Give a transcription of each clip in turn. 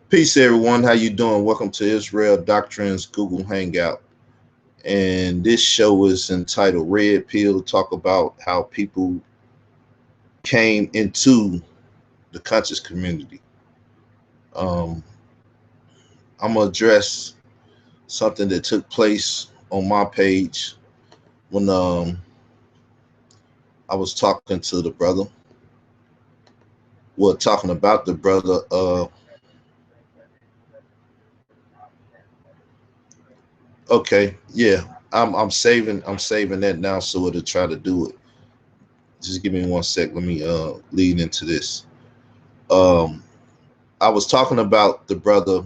Peace, everyone. How you doing? Welcome to Israel Doctrines Google Hangout. And this show is entitled Red Pill. Talk about how people came into the conscious community. Um, I'm gonna address something that took place on my page when I was talking to the brother. Well, talking about the brother. Okay, yeah. I'm saving that now so it'll try to do it. Just give me one sec. Let me lead into this. Um, I was talking about the brother,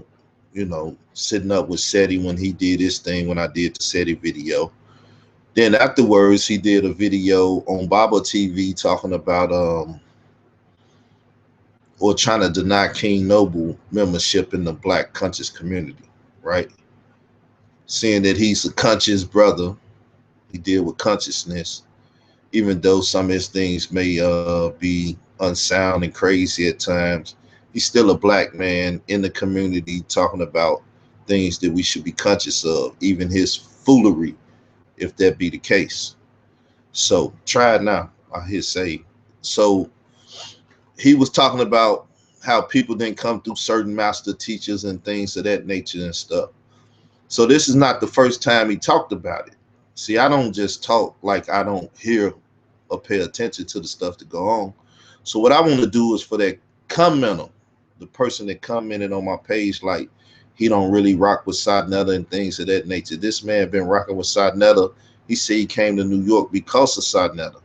sitting up with SETI when he did his thing when I did the SETI video. Then afterwards, he did a video on Baba TV talking about or trying to deny King Noble membership in the Black conscious community, right? Saying that he's a conscious brother, he deal with consciousness, even though some of his things may be unsound and crazy at times. He's still a black man in the community talking about things that we should be conscious of, even his foolery, if that be the case. So try it now. I hear say. So he was talking about how people didn't come through certain master teachers and things of that nature and stuff. So this is not the first time he talked about it. See, I don't just talk like I don't hear or pay attention to the stuff that go on. So what I want to do is for that commenter, the person that commented on my page, like he don't really rock with Sadnetta and things of that nature. This man been rocking with Sadnetta. He said he came to New York because of Sadnetta.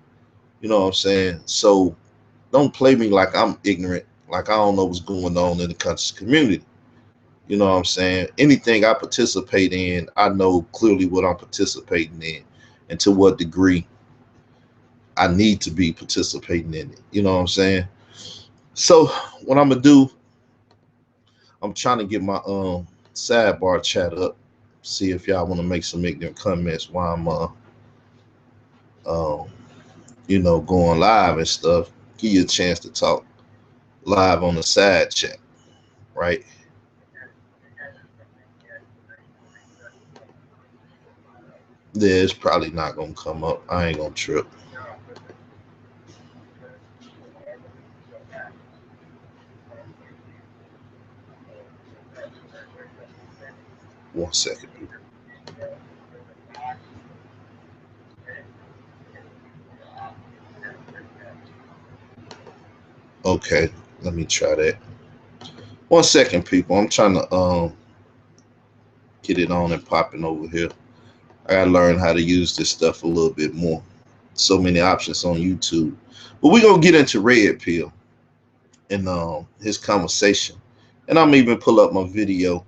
You know what I'm saying? So don't play me like I'm ignorant, like I don't know what's going on in the conscious community. You know what I'm saying? Anything I participate in, I know clearly what I'm participating in and to what degree I need to be participating in it. You know what I'm saying? So what I'm gonna do, I'm trying to get my sidebar chat up, see if y'all want to make some ignorant comments while I'm um going live and stuff. Give you a chance to talk live on the side chat, right? Yeah, it's probably not gonna come up. I ain't gonna trip. One second. Okay, let me try that. One second, people. I'm trying to get it on and popping over here. I gotta learn how to use this stuff a little bit more. So many options on YouTube. But we're gonna get into Red Pill and his conversation. And I'm even pull up my video.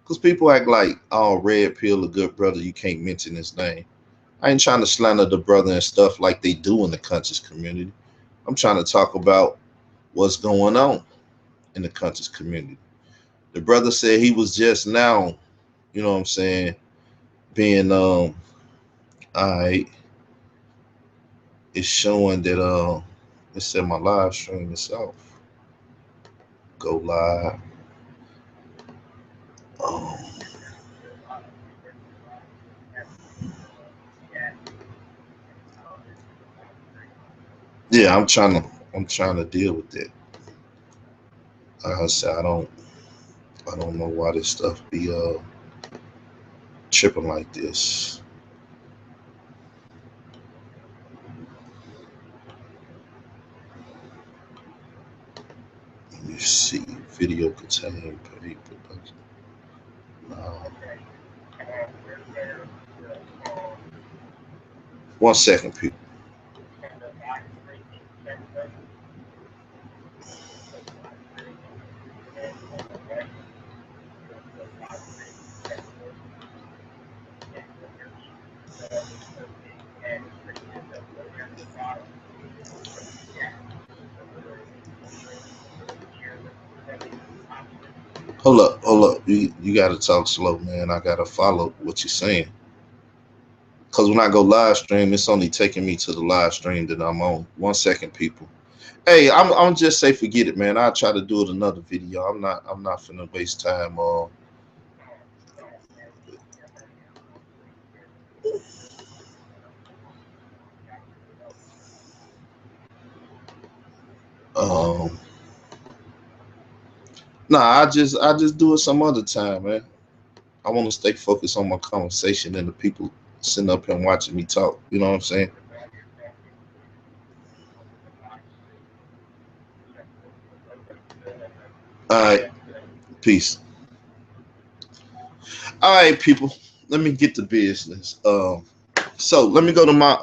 Because people act like, oh, Red Pill, a good brother, you can't mention his name. I ain't trying to slander the brother and stuff like they do in the conscious community. I'm trying to talk about what's going on in the conscious community. The brother said he was just now, you know what I'm saying, being I it's showing that it said my live stream itself. Go live. Um, yeah, I'm trying to deal with that. Like I said, I don't know why this stuff be tripping like this. Let me see. Video contain paid production. No. One second, people. Hold up. You gotta talk slow, man. I gotta follow what you're saying. Cause when I go live stream, it's only taking me to the live stream that I'm on. One second, people. Hey, I'm just say forget it, man. I'll try to do it another video. I'm not finna waste time on um nah, I just do it some other time, man. I want to stay focused on my conversation and the people sitting up here and watching me talk. You know what I'm saying? All right, peace. All right, people. Let me get to business. So let me go to my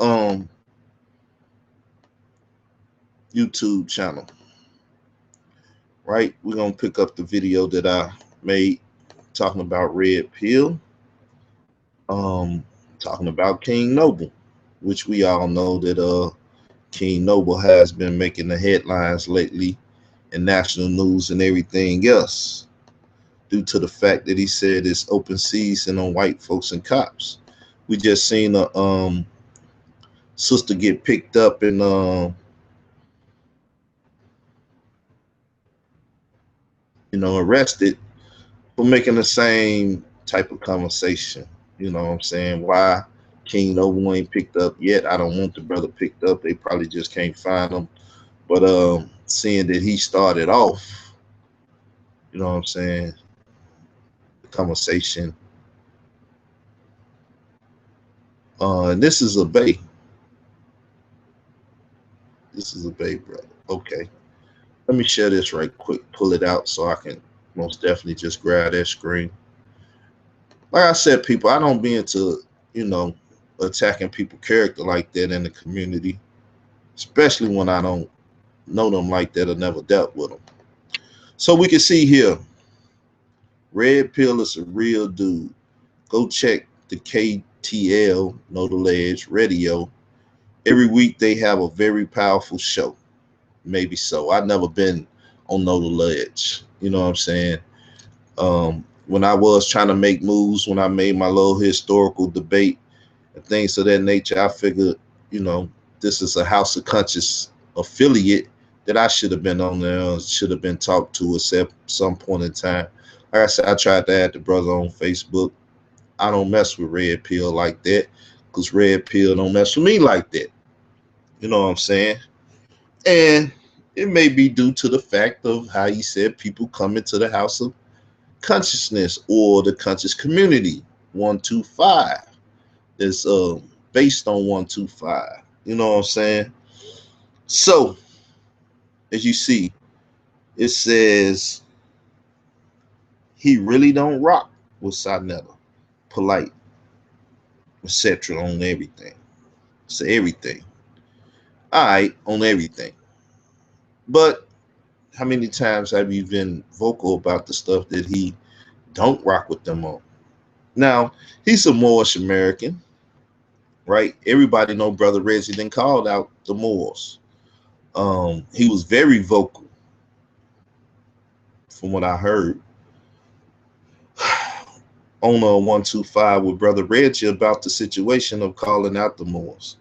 YouTube channel. Right, we're gonna pick up the video that I made talking about Red Pill. Um, talking about King Noble, which we all know that King Noble has been making the headlines lately in national news and everything else, due to the fact that he said it's open season on white folks and cops. We just seen a sister get picked up and arrested for making the same type of conversation. You know what I'm saying? Why King Noble ain't picked up yet? I don't want the brother picked up. They probably just can't find him. But seeing that he started off, you know what I'm saying, the conversation. And this is a Bay. This is a Bay, brother. Okay. Let me share this right quick, pull it out so I can most definitely just grab that screen. Like I said, people, I don't be into, you know, attacking people's character like that in the community, especially when I don't know them like that or never dealt with them. So we can see here, Red Pill is a real dude. Go check the KTL, Know the Ledge radio. Every week they have a very powerful show. Maybe so. I've never been on Know the Ledge. You know what I'm saying? When I was trying to make moves, when I made my little historical debate and things of that nature, I figured, you know, this is a House of Conscious affiliate that I should have been on there, should have been talked to at some point in time. Like I said, I tried to add the brother on Facebook. I don't mess with Red Pill like that because Red Pill don't mess with me like that. You know what I'm saying? And it may be due to the fact of how he said people come into the House of Consciousness or the conscious community. 125 is based on 125. You know what I'm saying? So as you see, it says he really don't rock with Sinetta, polite, etc. on everything. So everything. All right, on everything. But how many times have you been vocal about the stuff that he don't rock with them on? Now, he's a Moorish American, right? Everybody know Brother Reggie then called out the Moors. He was very vocal from what I heard on 125 with Brother Reggie about the situation of calling out the Moors,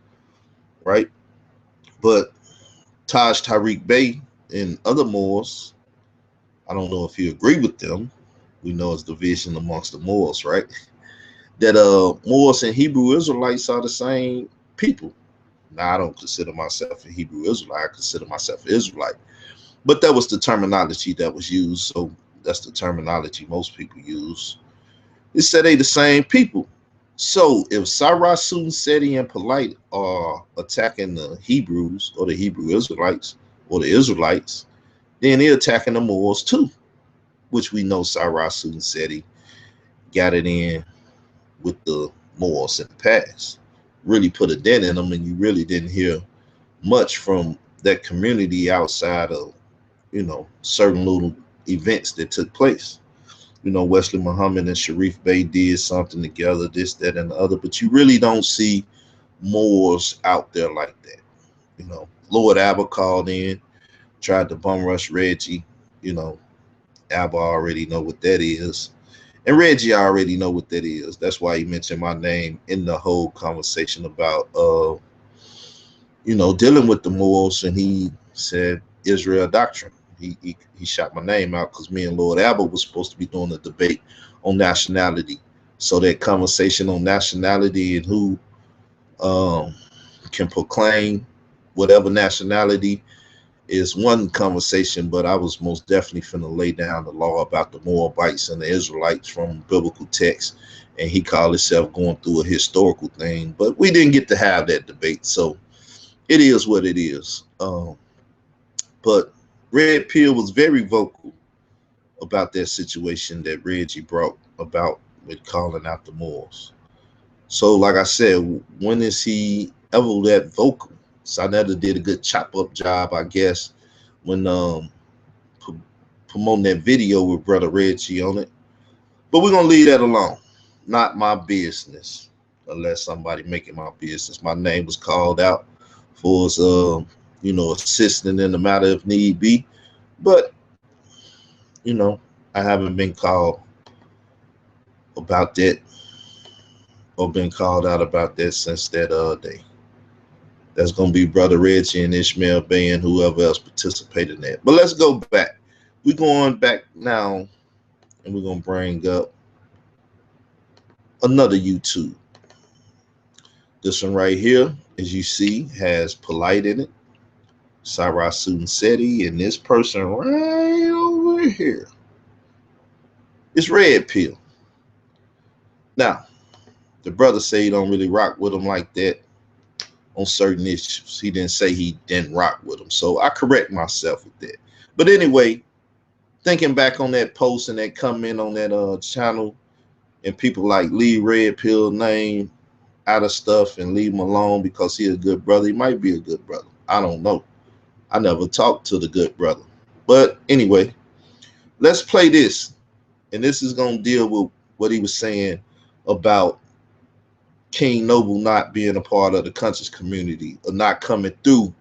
right? But Taj Tariq Bey and other Moors, I don't know if you agree with them. We know it's division amongst the Moors, right? That Moors and Hebrew Israelites are the same people. Now I don't consider myself a Hebrew Israelite. I consider myself an Israelite. But that was the terminology that was used. So that's the terminology most people use. It said they the same people. So if Sarah Susan Seti and Polite are attacking the Hebrews or the Hebrew Israelites or the Israelites, then they're attacking the Moors too, which we know Sarah Susan Seti got it in with the Moors in the past. Really put a dent in them, and you really didn't hear much from that community outside of, you know, certain little events that took place. You know, Wesley Muhammad and Sharif Bey did something together, this, that, and the other, but you really don't see Moors out there like that. You know, Lord Abba called in, tried to bum rush Reggie. You know, Abba already know what that is. And Reggie already know what that is. That's why he mentioned my name in the whole conversation about, you know, dealing with the Moors. And he said, Israel Doctrine. He shot my name out because me and Lord Abbott was supposed to be doing a debate on nationality. So that conversation on nationality and who can proclaim whatever nationality is one conversation, but I was most definitely finna lay down the law about the Moabites and the Israelites from biblical text, and he called himself going through a historical thing, but we didn't get to have that debate, so it is what it is. But Red Pill was very vocal about that situation that Reggie brought about with calling out the Moors. So like I said, when is he ever that vocal? Sarnetta did a good chop up job, I guess, when promoting that video with Brother Reggie on it. But we're gonna leave that alone. Not my business, unless somebody make it my business. My name was called out for assisting in the matter if need be. But I haven't been called about that or been called out about that since that day. That's going to be Brother Reggie and Ishmael Bay and whoever else participated in that. But let's go back. We're going back now, and we're going to bring up another YouTube. This one right here, as you see, has Polite in it, Cyrus Seti, and this person right over here is Red Pill. Now, the brother say he don't really rock with him like that on certain issues. He didn't say he didn't rock with him, so I correct myself with that. But anyway, thinking back on that post and that comment on that channel, and people like leave Red Pill name out of stuff and leave him alone because he a good brother. He might be a good brother. I don't know. I never talked to the good brother. But anyway, let's play this. And this is going to deal with what he was saying about King Noble not being a part of the conscious community or not coming through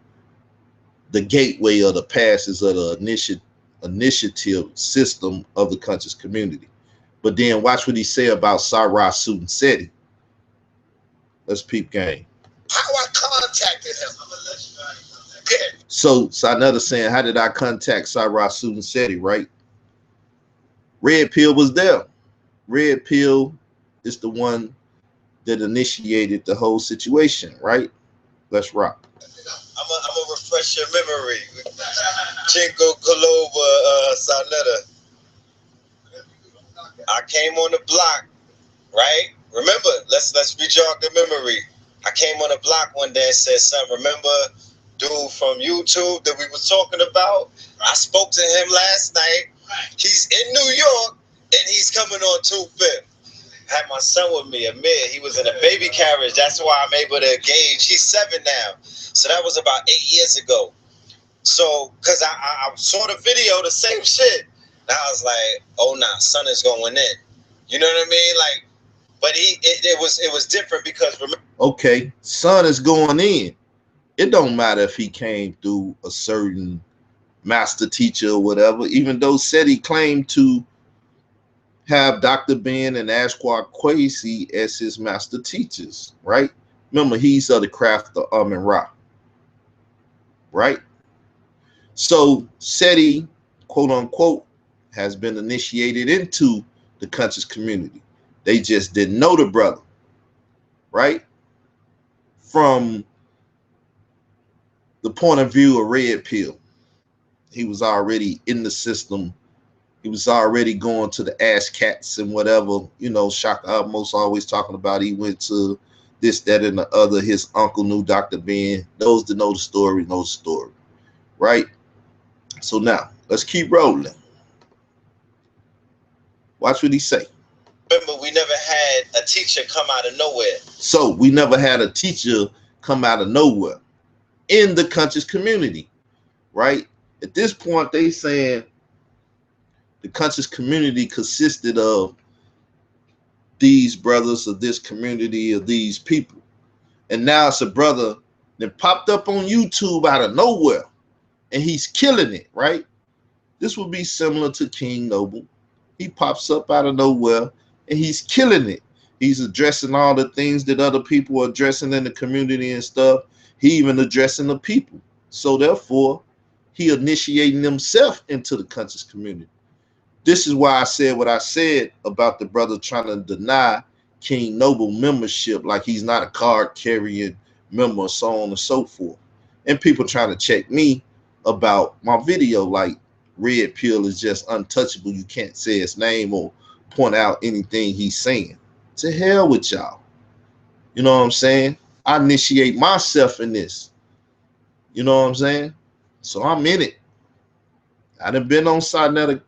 the gateway of the passes of the initiative system of the conscious community. But then watch what he said about Cyrus Seti. Let's peep game. How I contacted him. So Sarnetta saying, how did I contact Cyrus Seti, right? Red Pill was there. Red Pill is the one that initiated the whole situation, right? Let's rock. I'm gonna refresh your memory. Jingo Kaloba Sarnetta. I came on the block, right? Remember, let's re-jog the memory. I came on the block one day and said, son, remember dude from YouTube that we was talking about? I spoke to him last night. He's in New York and he's coming on 25th. Had my son with me, Amir. He was in a baby carriage. That's why I'm able to gauge. He's 7 now. So that was about 8 years ago. So, because I saw the video, the same shit. And I was like, oh, nah, son is going in. You know what I mean? Like, but it was different because remember. Okay, son is going in. It don't matter if he came through a certain master teacher or whatever, even though Seti claimed to have Dr. Ben and Ashquat Quasi as his master teachers, right? Remember, he's of the craft of Amun Ra, right? So Seti, quote unquote, has been initiated into the conscious community. They just didn't know the brother, right? From the point of view of Red Pill, he was already in the system. He was already going to the ass cats and whatever, Shaka Almost always talking about he went to this, that, and the other. His uncle knew Dr. Ben. Those that know the story, right? So now, let's keep rolling. Watch what he say. Remember, we never had a teacher come out of nowhere. So we never had a teacher come out of nowhere in the conscious community, right? At this point, they saying the conscious community consisted of these brothers of this community of these people. And now it's a brother that popped up on YouTube out of nowhere and he's killing it, right? This would be similar to King Noble. He pops up out of nowhere and he's killing it. He's addressing all the things that other people are addressing in the community and stuff. He even addressing the people. So therefore, he initiating himself into the conscious community. This is why I said what I said about the brother trying to deny King Noble membership, like he's not a card carrying member, so on and so forth. And people trying to check me about my video, like Red Pill is just untouchable. You can't say his name or point out anything he's saying. To hell with y'all. You know what I'm saying? I initiate myself in this. You know what I'm saying? So I'm in it. I done been on Sinetta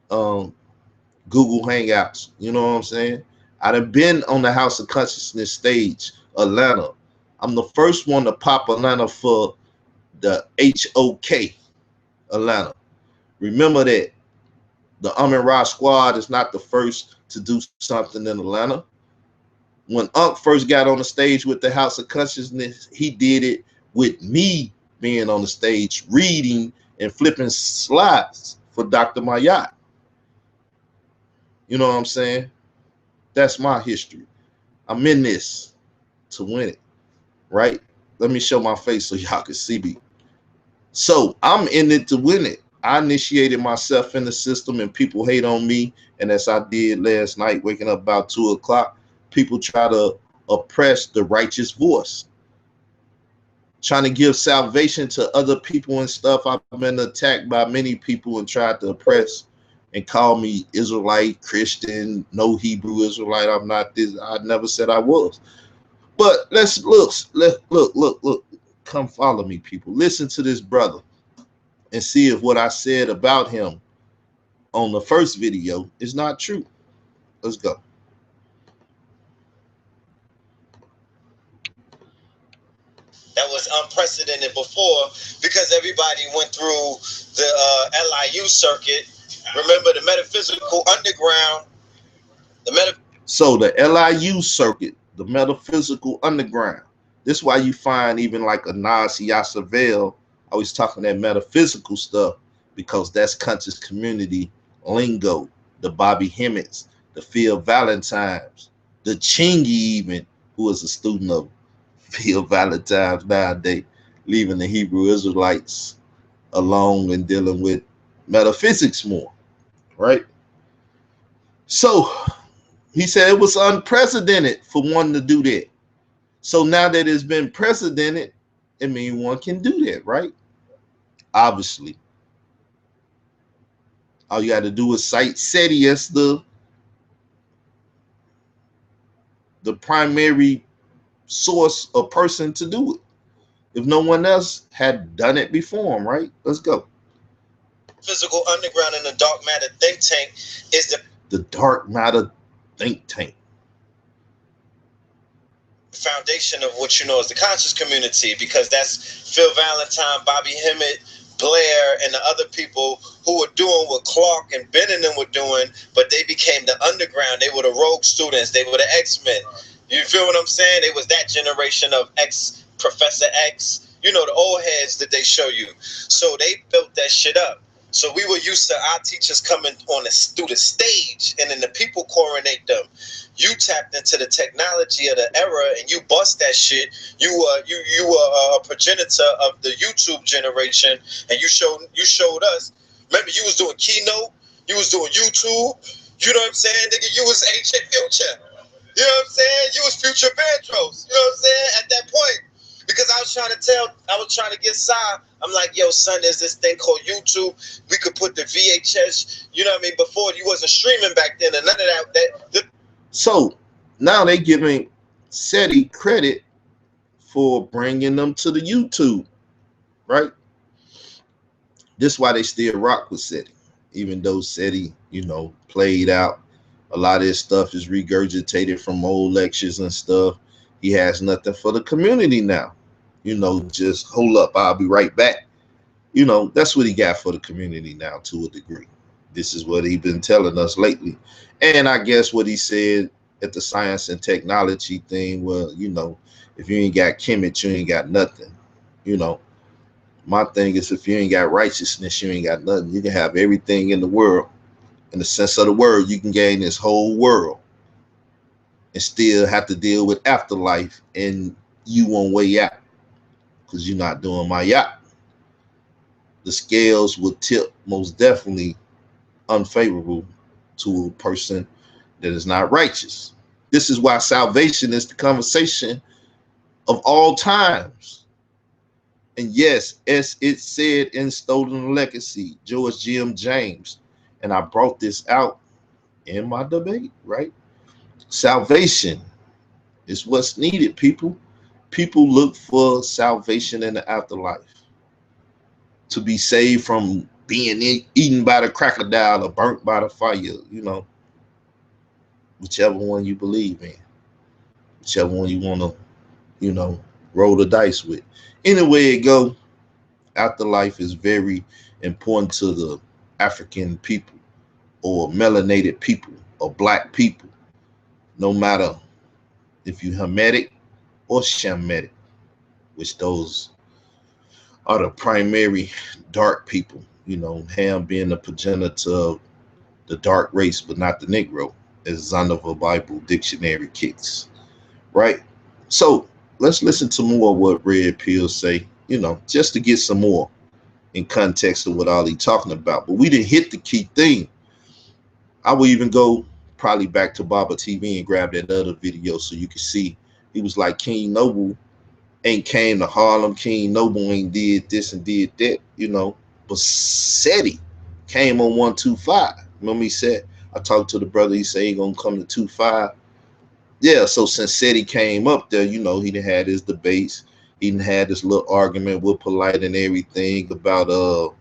Google Hangouts. You know what I'm saying? I done been on the House of Consciousness stage, Atlanta. I'm the first one to pop Atlanta for the HOK Atlanta. Remember that the Amin-Ra squad is not the first to do something in Atlanta. When Unc first got on the stage with the House of Consciousness, he did it with me being on the stage, reading and flipping slides for Dr. Mayat. You know what I'm saying? That's my history. I'm in this to win it, right? Let me show my face so y'all can see me. So I'm in it to win it. I initiated myself in the system and people hate on me. And as I did last night, waking up about 2 o'clock, people try to oppress the righteous voice, trying to give salvation to other people and stuff. I've been attacked by many people and tried to oppress and call me Israelite, Christian, no Hebrew Israelite. I'm not this. I never said I was. But let's look. Come follow me, people. Listen to this brother and see if what I said about him on the first video is not true. Let's go. That was unprecedented before because everybody went through the LIU circuit. Remember the metaphysical underground? So the LIU circuit, the metaphysical underground. This is why you find even like a Nas Yassavel always talking that metaphysical stuff, because that's conscious community lingo. The Bobby Hemmets, the Phil Valentines, the Chingy even, who is a student of Phil Valentines nowadays, leaving the Hebrew Israelites alone and dealing with metaphysics more, right? So he said it was unprecedented for one to do that. So now that it's been precedented, it means one can do that, right? Obviously. All you got to do is cite SETI as the primary source or person to do it. If no one else had done it before him, right? Let's go. Physical underground and the dark matter think tank is the dark matter think tank. Foundation of what you know as the conscious community, because that's Phil Valentine, Bobby Hemmett, Blair, and the other people who were doing what Clark and Ben and them were doing, but they became the underground. They were the rogue students. They were the X-Men. You feel what I'm saying? They was that generation of X, Professor X, you know, the old heads that they show you. So they built that shit up. So we were used to our teachers coming on through the stage, and then the people coronate them. You tapped into the technology of the era, and you bust that shit. You were a progenitor of the YouTube generation, and you showed us. Remember, you was doing Keynote, you was doing YouTube. You know what I'm saying, nigga? You was Ancient Future. You know what I'm saying? You was Future Vandross. You know what I'm saying? At that point. Because I was trying to get Sai. I'm like, yo, son, there's this thing called YouTube. We could put the VHS, you know what I mean? Before, you wasn't streaming back then, and none of that. So now they giving SETI credit for bringing them to the YouTube, right? This is why they still rock with SETI, even though SETI, you know, played out. A lot of his stuff is regurgitated from old lectures and stuff. He has nothing for the community now. You know, just hold up, I'll be right back. You know, that's what he got for the community now to a degree. This is what he's been telling us lately. And I guess what he said at the science and technology thing, well, you know, if you ain't got Kemet, you ain't got nothing. You know, my thing is if you ain't got righteousness, you ain't got nothing. You can have everything in the world. In the sense of the word, you can gain this whole world and still have to deal with afterlife and you on way out because you're not doing my yacht. the scales would tip most definitely unfavorable to a person that is not righteous. This is why salvation is the conversation of all times. And yes, as it said in Stolen Legacy, George G.M. James, and I brought this out in my debate, right? Salvation is what's needed, people. People look for salvation in the afterlife, to be saved from being eaten by the crocodile or burnt by the fire, whichever one you believe in, whichever one you want to, roll the dice with. Anyway it go, afterlife is very important to the African people or melanated people or black people, no matter if you Hamitic or Shamitic, which those are the primary dark people, Ham being the progenitor of the dark race, but not the Negro, as Zondervan Bible Dictionary kicks, right? So let's listen to more of what Red Pill say, just to get some more in context of what all he talking about. But we didn't hit the key thing. I will even go probably back to Baba TV and grab that other video so you can see. He was like, King Noble ain't came to Harlem. King Noble ain't did this and did that, But SETI came on 125. Remember he said, I talked to the brother, he said he gonna come to 25. Yeah, so since SETI came up there, he done had his debates. He done had this little argument with Polite and everything about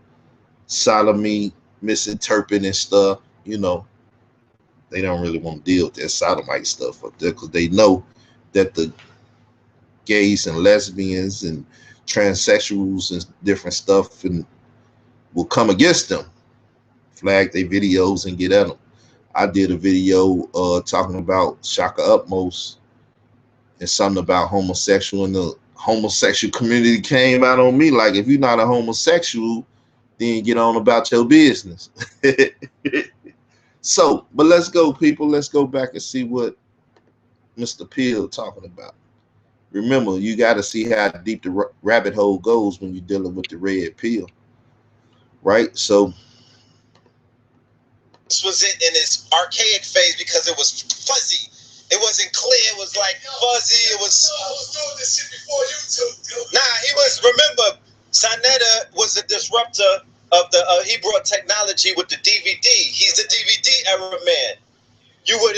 sodomy misinterpreting stuff, They don't really want to deal with that sodomite stuff up there because they know that the gays and lesbians and transsexuals and different stuff and will come against them, flag their videos and get at them. I did a video talking about Shaka Utmost and something about homosexual, and the homosexual community came out on me like, if you're not a homosexual, then get on about your business. So, but let's go, people. Let's go back and see what Mr. Peel talking about. Remember, you got to see how deep the rabbit hole goes when you're dealing with the red pill, right? So this was it in its archaic phase because it was fuzzy. It wasn't clear. It was like fuzzy. It was. I was doing this shit before YouTube, dude. Nah, he was. Remember, Sanetta was a disruptor of the. He brought technology with the DVD. He's the DVD era man. You were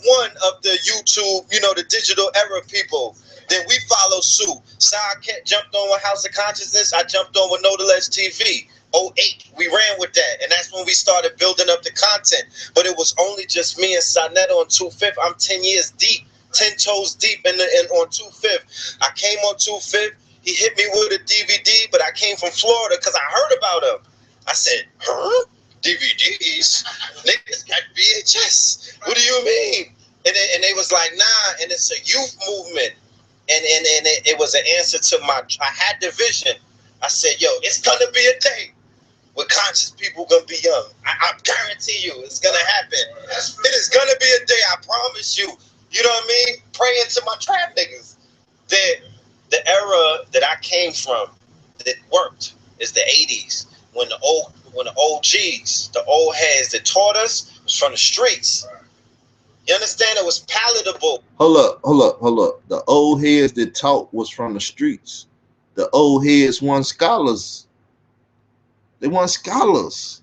one of the YouTube, the digital era people. Then we followed suit. Sidecat jumped on with House of Consciousness. I jumped on with No Less TV. 08, we ran with that, and that's when we started building up the content. But it was only just me and Sanetta on 25th. I'm 10 years deep, 10 toes deep in on 25th. I came on 25th. He hit me with a DVD, but I came from Florida because I heard about him. I said, huh? DVDs? Niggas got VHS. What do you mean? And they was like, nah, and it's a youth movement. And it was an answer to I had the vision. I said, yo, it's gonna be a day where conscious people gonna be young. I guarantee you it's gonna happen. It is gonna be a day, I promise you. You know what I mean? Praying to my trap niggas. The era that I came from that worked is the 80s when the OGs, the old heads that taught us was from the streets. You understand? It was palatable. Hold up. The old heads that taught was from the streets. The old heads won scholars. They won scholars.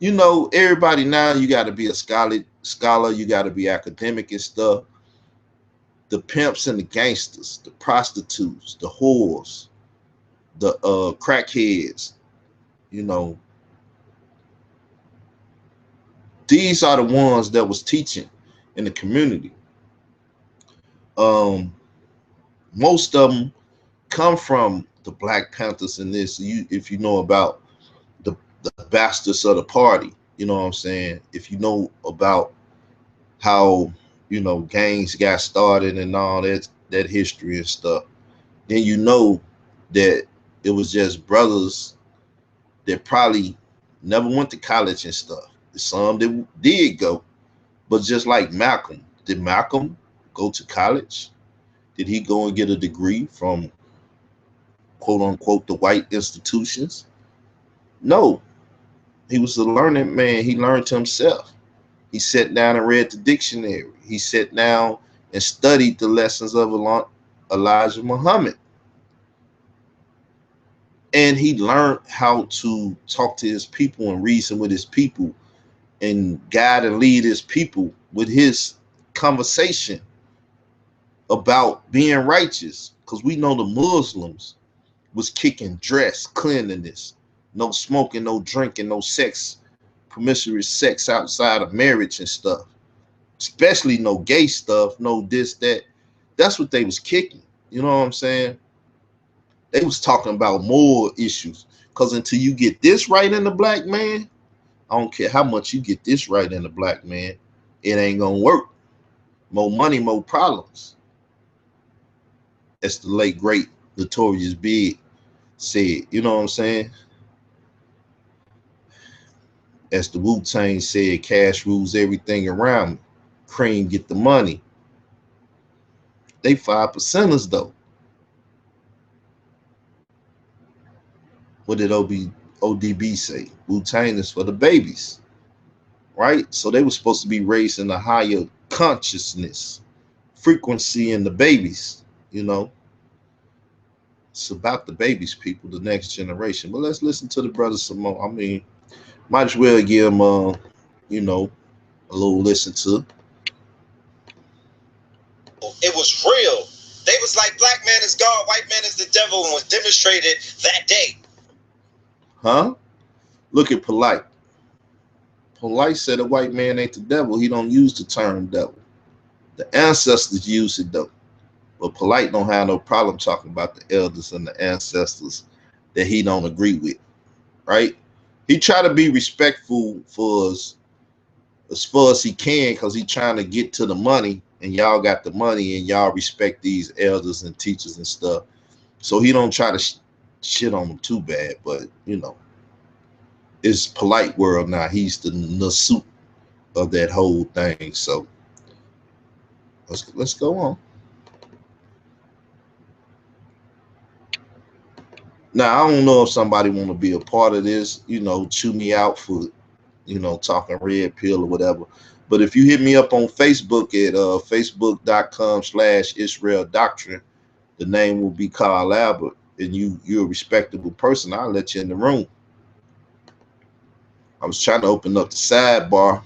Everybody now, you got to be a scholar. You got to be academic and stuff. The pimps and the gangsters, the prostitutes, the whores, the crackheads, these are the ones that was teaching in the community. Most of them come from the Black Panthers in this. If you know about the bastards of the party, you know what I'm saying? If you know about how, gangs got started and all that history and stuff, then you know that it was just brothers that probably never went to college and stuff. Some that did go, but just like Malcolm, did Malcolm go to college? Did he go and get a degree from quote unquote the white institutions. No, he was a learned man. He learned to himself. He sat down and read the dictionary. He sat down and studied the lessons of Elijah Muhammad. And he learned how to talk to his people and reason with his people and guide and lead his people with his conversation about being righteous. Because we know the Muslims was kicking dress, cleanliness, no smoking, no drinking, no sex, promiscuous sex outside of marriage and stuff. Especially no gay stuff, no this, that. That's what they was kicking. You know what I'm saying? They was talking about moral issues. Because until you get this right in the black man, I don't care how much you get this right in the black man, it ain't gonna work. More money, more problems. As the late great Notorious Big said, you know what I'm saying? As the Wu-Tang said, cash rules everything around me. Cream get the money. They 5%ers though. What did ODB say? Wu-Tang is for the babies, right? So they were supposed to be raising a higher consciousness, frequency in the babies, you know. It's about the babies, people, the next generation. But let's listen to the brother some more. I mean, might as well give him, you know, a little listen to. It was real. They was like, black man is God, white man is the devil, and was demonstrated that day. Huh? Look at Polite. Polite said a white man ain't the devil. He don't use the term devil. The ancestors use it though. But Polite don't have no problem talking about the elders and the ancestors that he don't agree with, right? He try to be respectful for us as far as he can because he trying to get to the money, and y'all got the money and y'all respect these elders and teachers and stuff. So he don't try to shit on them too bad, but you know, it's Polite world now. He's the Nasut of that whole thing. So let's go on. Now, I don't know if somebody want to be a part of this, you know, chew me out for, you know, talking red pill or whatever. But if you hit me up on Facebook at facebook.com/Israel Doctrine, the name will be Carl Albert, and you're a respectable person. I'll let you in the room. I was trying to open up the sidebar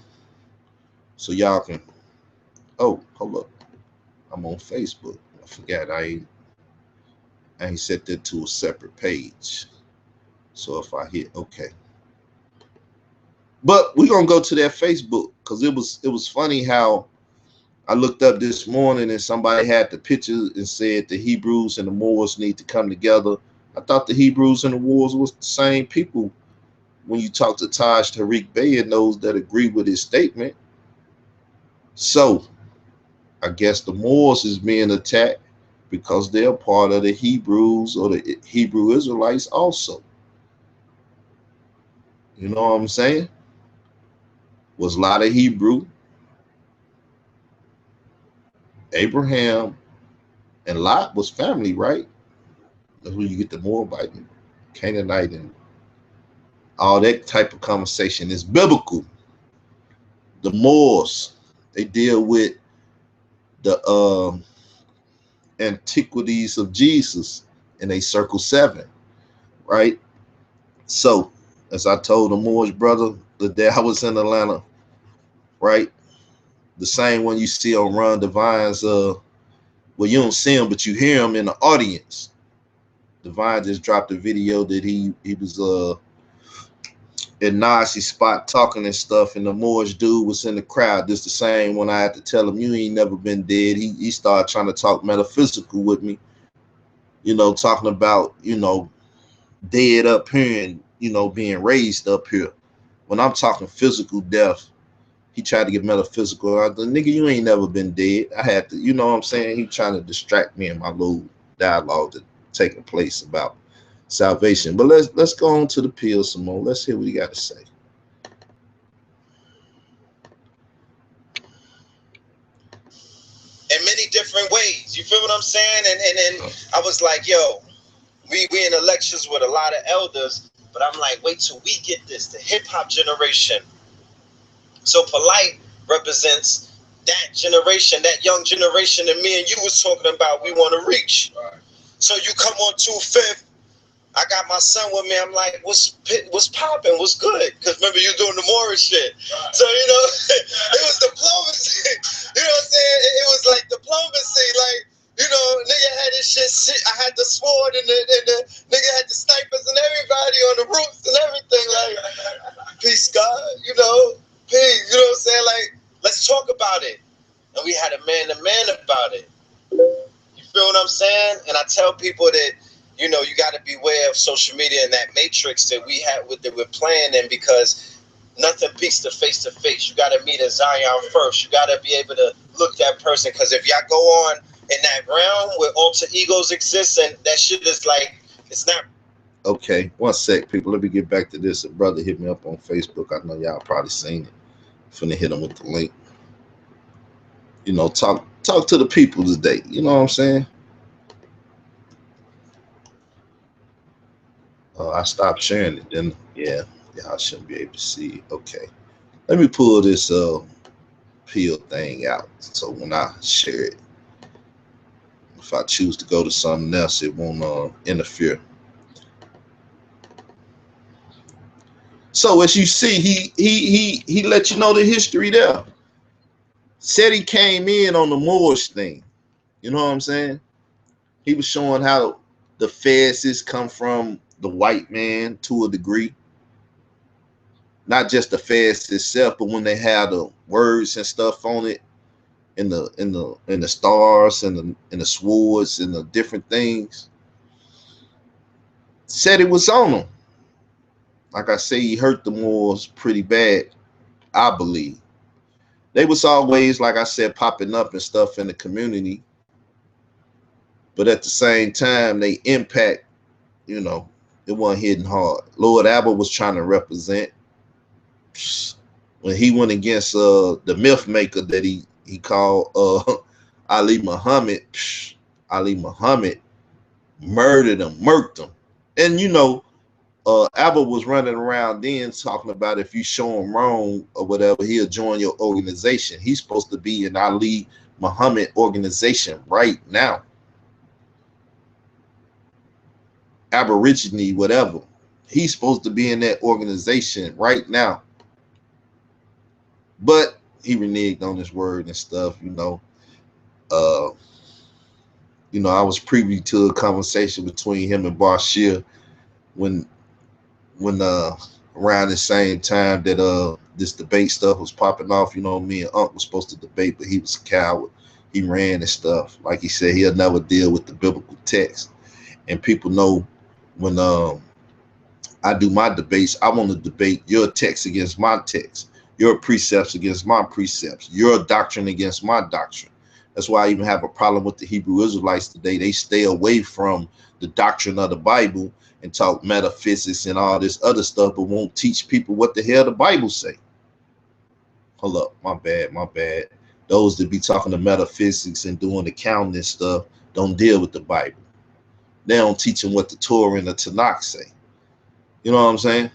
so y'all can, oh, hold up. I'm on Facebook. I forgot I ain't set that to a separate page. So if I hit okay. But we're gonna go to their Facebook because it was funny how I looked up this morning and somebody had the picture and said the Hebrews and the Moors need to come together. I thought the Hebrews and the Moors was the same people. When you talk to Taj Tariq Bey and those that agree with his statement. So I guess the Moors is being attacked because they're part of the Hebrews or the Hebrew Israelites also. You know what I'm saying? Was a lot of Hebrew. Abraham and Lot was family, right? That's where you get the Moabite and Canaanite and all that type of conversation is biblical. The Moors, they deal with the antiquities of Jesus in a circle 7, right? So, as I told the Moorish brother the day I was in Atlanta, right? The same one you see on Ron Divine's, well, you don't see him, but you hear him in the audience. Divine just dropped a video that he was in Nazi spot talking and stuff, and the Moorish dude was in the crowd. This the same one I had to tell him, you ain't never been dead. He started trying to talk metaphysical with me, you know, talking about, you know, dead up here and, you know, being raised up here. When I'm talking physical death, he tried to get metaphysical. I said, nigga, you ain't never been dead. I had to, you know what I'm saying? He trying to distract me in my little dialogue that taking place about salvation. But let's go on to the pill some more. Let's hear what he got to say. In many different ways. You feel what I'm saying? And I was like, yo, we in the lectures with a lot of elders, but I'm like, wait till we get this, the hip hop generation. So Polite represents that generation, that young generation that me and you was talking about. We want to reach. Right. So you come on 25th. I got my son with me. I'm like, what's popping? What's good? Because remember, you doing the Morris shit. Right. So, you know, it was diplomacy. You know what I'm saying? It was like diplomacy. Like, you know, nigga had this shit. I had the sword and the nigga had the snipers and everybody on the roofs and everything. Like, peace, God. You know, peace. You know what I'm saying? Like, let's talk about it. And we had a man-to-man about it. You feel what I'm saying? And I tell people that, you know, you got to beware of social media and that matrix that we have that we're playing in, because nothing beats the face-to-face. You got to meet a Zion first. You got to be able to look that person, because if y'all go on in that realm where alter egos exist, and that shit is like, it's not. Okay, one sec, people. Let me get back to this. A brother hit me up on Facebook. I know y'all probably seen it. Finna hit him with the link. You know, talk to the people today. You know what I'm saying? I stopped sharing it. Then yeah, I shouldn't be able to see it. Okay, let me pull this peel thing out. So when I share it, if I choose to go to something else, it won't interfere. So as you see, he let you know the history there. Said he came in on the Moorish thing. You know what I'm saying? He was showing how the fezes come from the white man to a degree. Not just the fez itself, but when they have the words and stuff on it, in the stars and the swords and the different things. Said it was on him. Like I say, he hurt the Moors pretty bad, I believe. They was always, like I said, popping up and stuff in the community. But at the same time, they impact, you know, it wasn't hitting hard. Lord Abba was trying to represent. When he went against the myth maker that he called Ali Muhammad, Ali Muhammad murdered him, murked him. And, you know, Abba was running around then talking about if you show him wrong or whatever, he'll join your organization. He's supposed to be in Ali Muhammad organization right now. Aborigine, whatever. He's supposed to be in that organization right now. But he reneged on his word and stuff, you know. You know, I was privy to a conversation between him and Bashir when around the same time that this debate stuff was popping off. You know, me and Unc was supposed to debate, but he was a coward. He ran and stuff. Like he said, he'll never deal with the biblical text. And people know when I do my debates, I want to debate your text against my text, your precepts against my precepts, your doctrine against my doctrine. That's why I even have a problem with the Hebrew Israelites today. They stay away from the doctrine of the Bible and talk metaphysics and all this other stuff, but won't teach people what the hell the Bible say. Hold up, my bad. Those that be talking to metaphysics and doing the counting and stuff don't deal with the Bible. They don't teach them what the Torah and the Tanakh say. You know what I'm saying?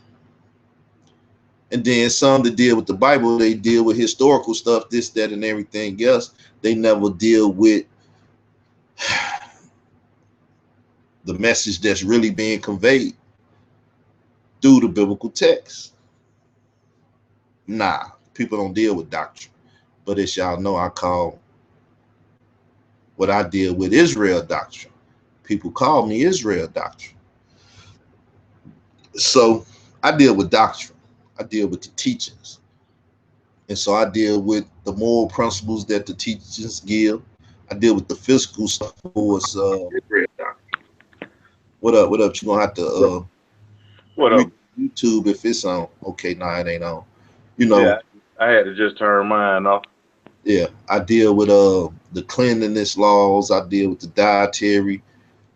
And then some that deal with the Bible, they deal with historical stuff, this, that, and everything else. They never deal with the message that's really being conveyed through the biblical text. Nah, people don't deal with doctrine. But as y'all know, I call what I deal with Israel doctrine. People call me Israel doctrine. So I deal with doctrine. I deal with the teachings. And so I deal with the moral principles that the teachings give. I deal with the physical stuff. What up? You're gonna have to what up? YouTube if it's on. Okay, nah, it ain't on. You know. Yeah, I had to just turn mine off. Yeah, I deal with the cleanliness laws. I deal with the dietary.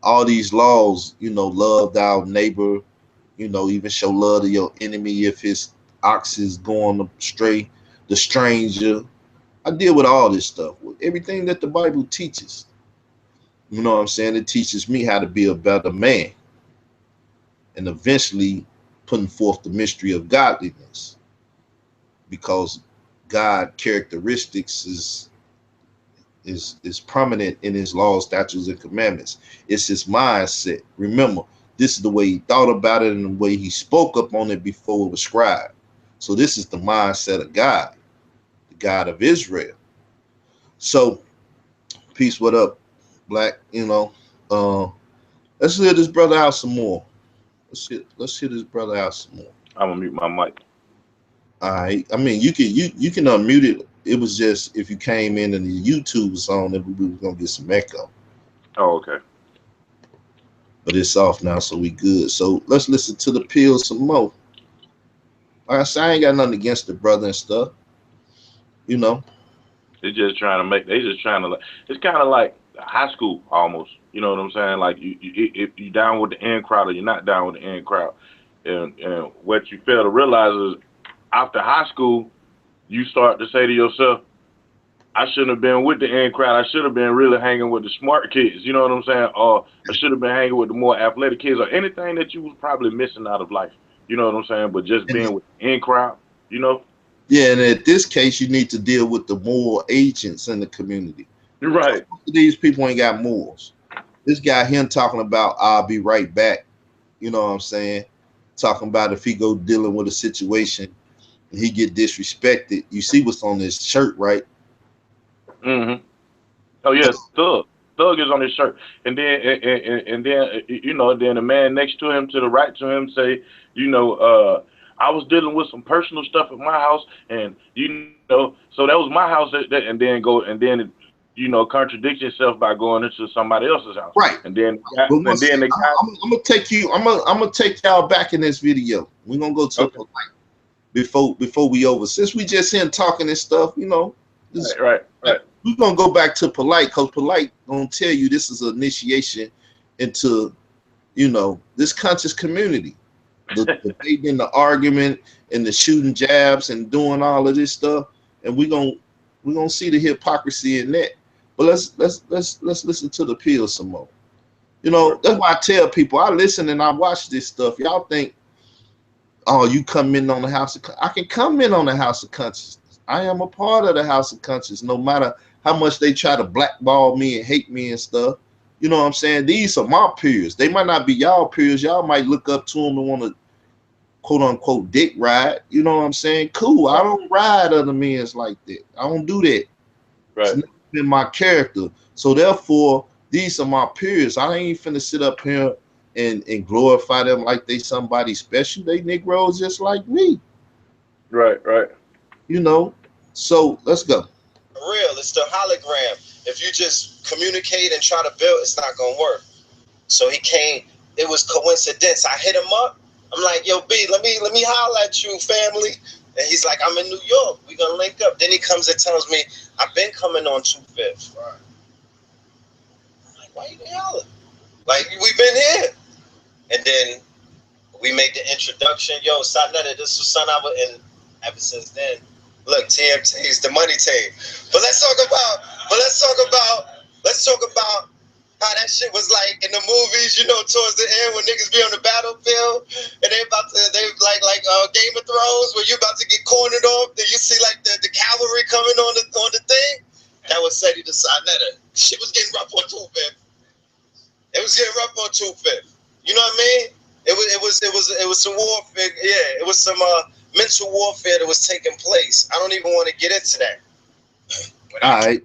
All these laws, you know, love thy neighbor, you know, even show love to your enemy if his ox is going astray, the stranger. I deal with all this stuff, with everything that the Bible teaches. You know what I'm saying? It teaches me how to be a better man. and eventually putting forth the mystery of godliness, because God characteristics is prominent in his laws, statutes, and commandments. It's his mindset. Remember, this is the way he thought about it and the way he spoke up on it before it was scribed. So this is the mindset of God, the God of Israel. So, peace, what up, Black? Let's hear this brother out some more. Let's hear this brother out some more. I'm gonna mute my mic. All right. I mean, you can unmute it. It was just if you came in and the YouTube was on, then we were gonna get some echo. Oh, okay. But it's off now, so we good. So let's listen to the pill some more. Like I said, I ain't got nothing against the brother and stuff. You know. They're just trying to it's kind of like high school almost. You know what I'm saying? Like if you down with the in crowd or you're not down with the in crowd. And what you fail to realize is after high school, you start to say to yourself, I shouldn't have been with the in crowd. I should have been really hanging with the smart kids. You know what I'm saying? Or I should have been hanging with the more athletic kids or anything that you was probably missing out of life. You know what I'm saying? But just being with the in crowd, you know? Yeah, and in this case, you need to deal with the moral agents in the community. You're right. These people ain't got morals. This guy here talking about, I'll be right back. You know what I'm saying? Talking about if he go dealing with a situation and he get disrespected. You see what's on his shirt, right? Mm-hmm. Oh, yes, Thug. Thug is on his shirt. And then, then the man next to him, to the right to him, say, I was dealing with some personal stuff at my house, and so that was my house. And then contradict yourself by going into somebody else's house. Right. And then, I'm gonna take y'all back in this video. We're gonna go to Polite before we over. Since we just here talking this stuff, Right. We're gonna go back to Polite, because Polite gonna tell you this is an initiation into, this conscious community. The debate and the argument and the shooting jabs and doing all of this stuff, and we're gonna see the hypocrisy in that. But let's listen to the pill some more. That's why I tell people, I listen and I watch this stuff. Y'all think, oh, you come in on the House of I can come in on the House of Consciousness. I am a part of the House of Consciousness, no matter how much they try to blackball me and hate me and stuff. You know what I'm saying? These are my peers. They might not be y'all peers. Y'all might look up to them and want to, quote unquote, dick ride. You know what I'm saying? Cool. I don't ride other men's like that. I don't do that. Right. It's never been my character. So therefore, these are my peers. I ain't finna sit up here and glorify them like they somebody special. They Negroes just like me. Right. So let's go. Real, it's the hologram. If you just communicate and try to build, it's not gonna work. So he came. It was coincidence. I hit him up. I'm like, yo, B, let me holler at you, family. And he's like, I'm in New York. We gonna link up. Then he comes and tells me, I've been coming on 25th. Right. I'm like, why you holler? Like, we've been here. And then we make the introduction. Yo, Sanetta, this was son of a, and ever since then, look, TMT is the money team. But let's talk about how that shit was like in the movies, towards the end when niggas be on the battlefield and they like Game of Thrones where you about to get cornered off, then you see like the cavalry coming on the thing. That was Seti the Sanetta. Shit was getting rough on 25th. It was getting rough on 25th. You know what I mean? It was some warfare. Yeah, it was some mental warfare that was taking place. I don't even want to get into that. All right.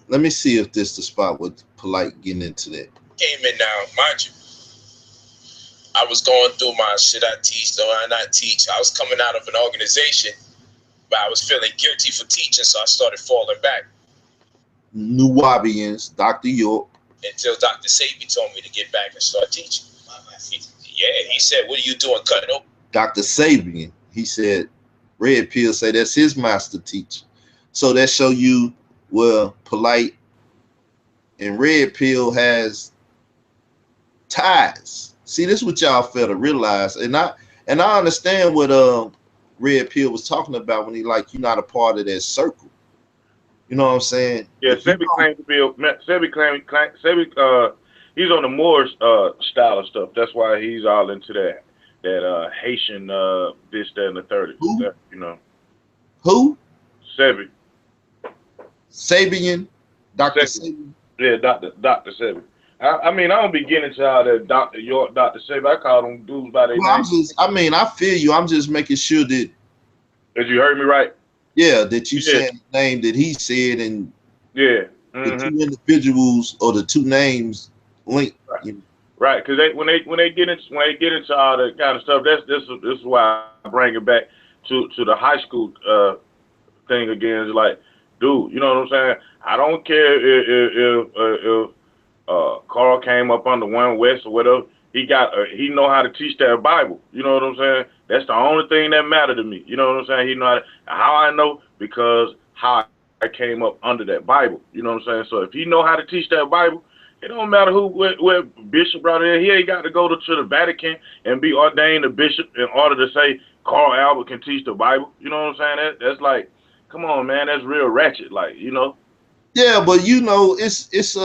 Let me see if this the spot with Polite getting into that. Came in now, mind you. I was going through my shit I teach, though I not teach. I was coming out of an organization, but I was feeling guilty for teaching, so I started falling back. Nuwabians, Dr. York. Until Dr. Sabi told me to get back and start teaching. He said, what are you doing? Cut it open. Dr. Sabian, he said, Red Pill say that's his master teacher. So that show you where Polite and Red Pill has ties. See, this is what y'all fail to realize. And I understand what Red Pill was talking about when he you're not a part of that circle. You know what I'm saying? Yeah, Sebi claimed to be he's on the Moore style of stuff. That's why he's all into that Haitian this, that, and the third. Who? You know, Who? Sebi. Sabian, Dr. Sebi. Sabian. Yeah, Doctor Sebi. I mean, I don't be getting into all that Dr. York, Dr. Sebi. I call them dudes by their Well, name. I mean, I feel you. I'm just making sure that, Did you heard me right? yeah, that you Yeah. said the name that he said, and Yeah. the two individuals or the two names linked. Right. You know. Right, because when they get into all that kind of stuff, this is why I bring it back to the high school thing again. It's like, dude, you know what I'm saying? I don't care if Carl came up under One West or whatever. He know how to teach that Bible. You know what I'm saying? That's the only thing that mattered to me. You know what I'm saying? He know how I know, because how I came up under that Bible. You know what I'm saying? So if he know how to teach that Bible, it don't matter where Bishop brought in. He ain't got to go to the Vatican and be ordained a bishop in order to say Carl Albert can teach the Bible. You know what I'm saying? That's like, come on, man. That's real ratchet. Like, you know. Yeah, but you know, it's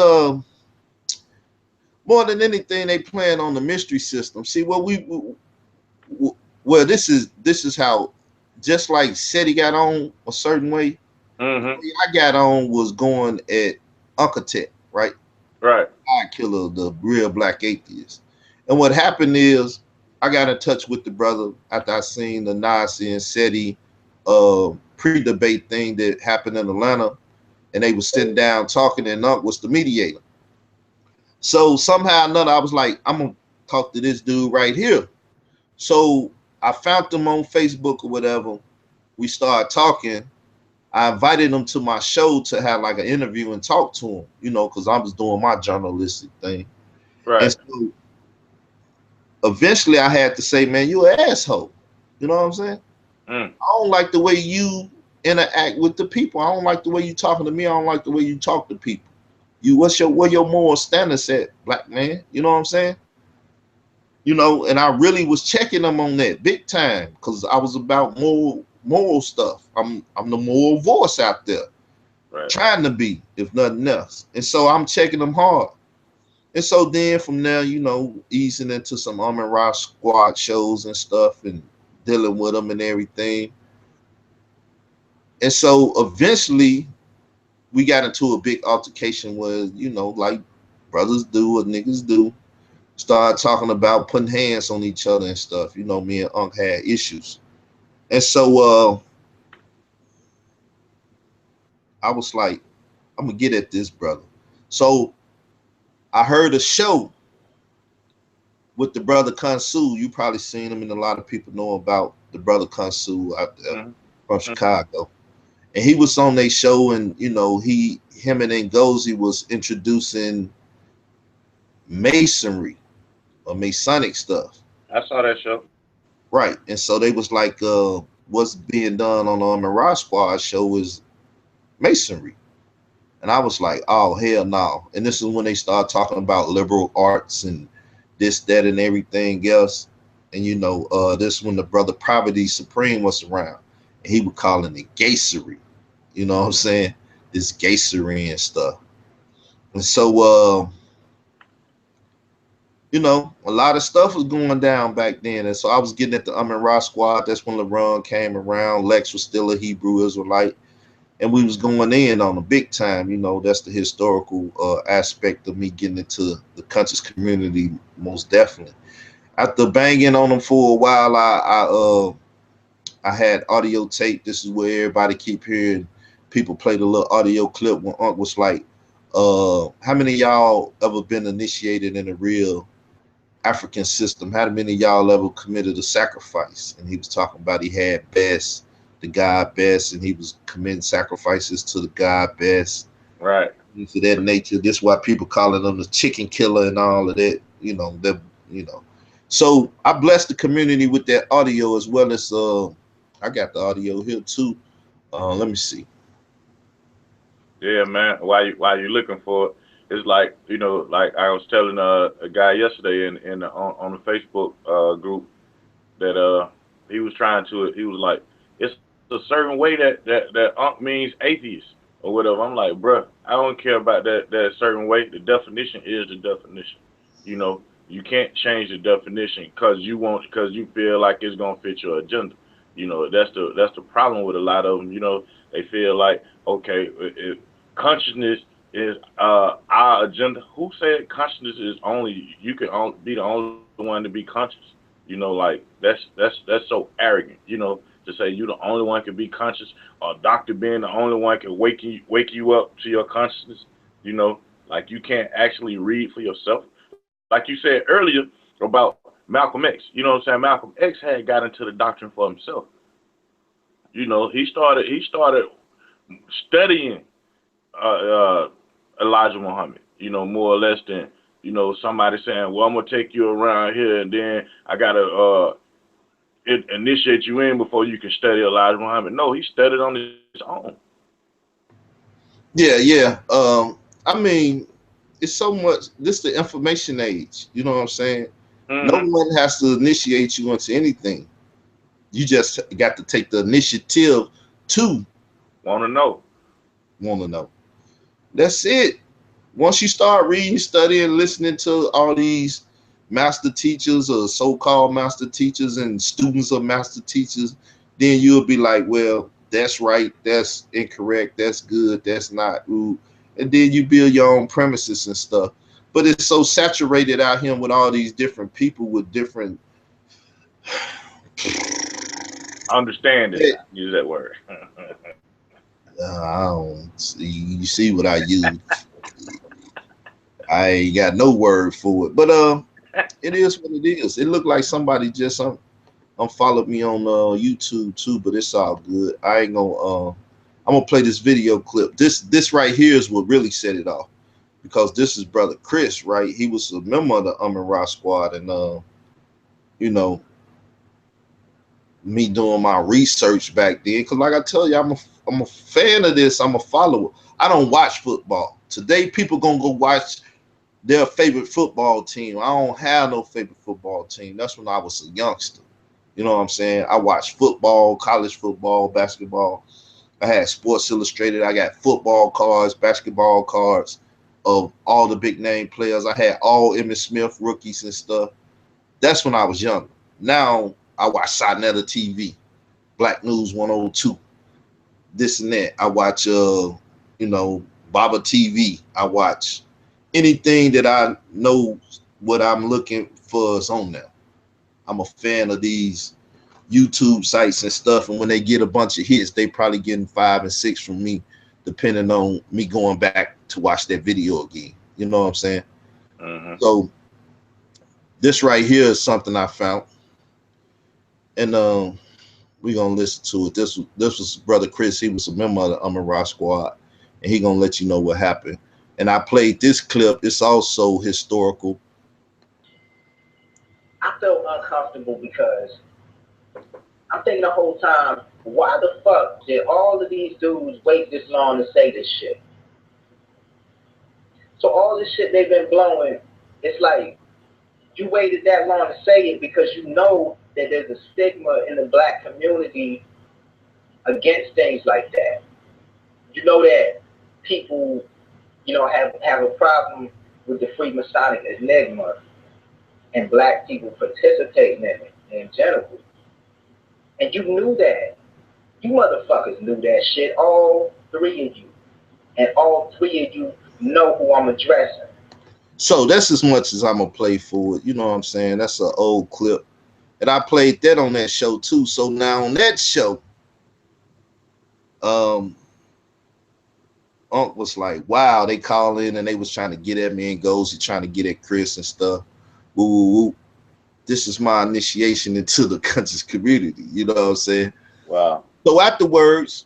more than anything they playing on the mystery system. See, well, this is how, just like SETI got on a certain way, Mm-hmm. I got on was going at Uncle Tech, right? Right. God killer, the real black atheist. And what happened is I got in touch with the brother after I seen the Nazi and SETI pre-debate thing that happened in Atlanta, and they was sitting down talking, and Unc was the mediator. So somehow or another, I was like, I'm gonna talk to this dude right here. So I found him on Facebook or whatever. We started talking. I invited him to my show to have like an interview and talk to him, you know, because I was doing my journalistic thing. Right. And so eventually I had to say, man, you an asshole. You know what I'm saying? Mm. I don't like the way you interact with the people. I don't like the way you talking to me. I don't like the way you talk to people. Where your moral standards at, black man? You know what I'm saying? You know, and I really was checking them on that big time, because I was about moral stuff. I'm the moral voice out there, Right. trying to be, if nothing else. And so I'm checking them hard. And so then from there, you know, easing into some Amin-Ra squad shows and stuff, and dealing with them and everything. And so eventually we got into a big altercation where, you know, like brothers do, what niggas do, start talking about putting hands on each other and stuff. You know, me and Unc had issues. And so I was like, I'm gonna get at this brother. So I heard a show with the brother Kansu. You probably seen him, and a lot of people know about the brother Kansu out there from Chicago. And he was on their show, and you know, him and Ngozi was introducing masonry or Masonic stuff. I saw that show. Right. And so they was like, what's being done on the Amin-Ra Squad show is masonry. And I was like, oh, hell no. And this is when they start talking about liberal arts and this, that, and everything else. And, you know, this when the brother Poverty Supreme was around. And he was calling it gaysery. You know what I'm saying? This gaysery and stuff. And so, you know, a lot of stuff was going down back then. And so I was getting at the Amin-Ra Squad. That's when LeBron came around. Lex was still a Hebrew Israelite. And we was going in on a big time. You know, that's the historical aspect of me getting into the conscious community, most definitely. After banging on them for a while, I had audio tape. This is where everybody keep hearing people play the little audio clip when Unc was like, how many of y'all ever been initiated in a real African system? How many of y'all ever committed a sacrifice? And he was talking about he had Best, the god Best, and he was committing sacrifices to the god Best. Right. Things of that nature. This is why people calling him the chicken killer and all of that. You know, So I blessed the community with that audio, as well as I got the audio here too. Let me see. Yeah, man. While you looking for it, it's like, you know, like I was telling a guy yesterday on the Facebook group that he was like, it's a certain way that Unc means atheist. or whatever. I'm like, bruh, I don't care about that certain way. The definition is the definition. You know, you can't change the definition because you feel like it's gonna fit your agenda. You know, that's the problem with a lot of them. You know, they feel like, okay, if consciousness is our agenda. Who said consciousness is only you can be the only one to be conscious? You know, like that's so arrogant. You know, to say you the only one can be conscious, or Doctor being the only one can wake you up to your consciousness. You know, like you can't actually read for yourself. Like you said earlier about Malcolm X. You know what I'm saying? Malcolm X had got into the doctrine for himself. You know, he started studying Elijah Muhammad. You know, more or less than somebody saying, "Well, I'm gonna take you around here, and then I gotta initiate you in before you can study Elijah Muhammad." No, he studied on his own. Yeah. I mean, it's so much. This is the information age. You know what I'm saying? No one has to initiate you into anything. You just got to take the initiative to want to know. That's it. Once you start reading, studying, listening to all these master teachers or so-called master teachers and students of master teachers, then you'll be like, well, that's right, that's incorrect, that's good, that's not. Ooh. And then you build your own premises and stuff. But it's so saturated out here with all these different people with different understanding. Use that word. I don't see. You see what I use. I ain't got no word for it, but it is what it is. It looked like somebody just unfollowed me on YouTube too, but it's all good. I ain't gonna. I'm gonna play this video clip. This right here is what really set it off, because this is brother Chris, right? He was a member of the Ra Squad, and you know, me doing my research back then, because like I tell you, I'm a fan of this. I'm a follower. I don't watch football. Today, people gonna go watch their favorite football team. I don't have no favorite football team. That's when I was a youngster. You know what I'm saying? I watched football, college football, basketball. I had Sports Illustrated. I got football cards, basketball cards of all the big name players. I had all Emmitt Smith rookies and stuff. That's when I was young. Now I watch Sonetta TV, Black News 102, this and that. I watch Baba TV. I watch anything that I know what I'm looking for is on there. I'm a fan of these YouTube sites and stuff, and when they get a bunch of hits, they probably getting 5 and 6 from me, depending on me going back to watch that video again. You know what I'm saying? So this right here is something I found, and we're gonna listen to it. This was brother Chris. He was a member of the Ra Squad, and he gonna let you know what happened. And I played this clip. It's also historical. I felt uncomfortable because I'm thinking the whole time, why the fuck did all of these dudes wait this long to say this shit? So all this shit they've been blowing, it's like you waited that long to say it because you know that there's a stigma in the black community against things like that. You know that people, have a problem with the Freemasonic Enigma and black people participating in it in general. And you knew that. You motherfuckers knew that shit, all three of you. And all three of you know who I'm addressing. So that's as much as I'm gonna play for it. You know what I'm saying? That's an old clip. And I played that on that show too. So now on that show, Unc was like, wow, they call in and they was trying to get at me and Gozy trying to get at Chris and stuff. Woo, woo, woo. This is my initiation into the conscious community. You know what I'm saying? Wow. So afterwards,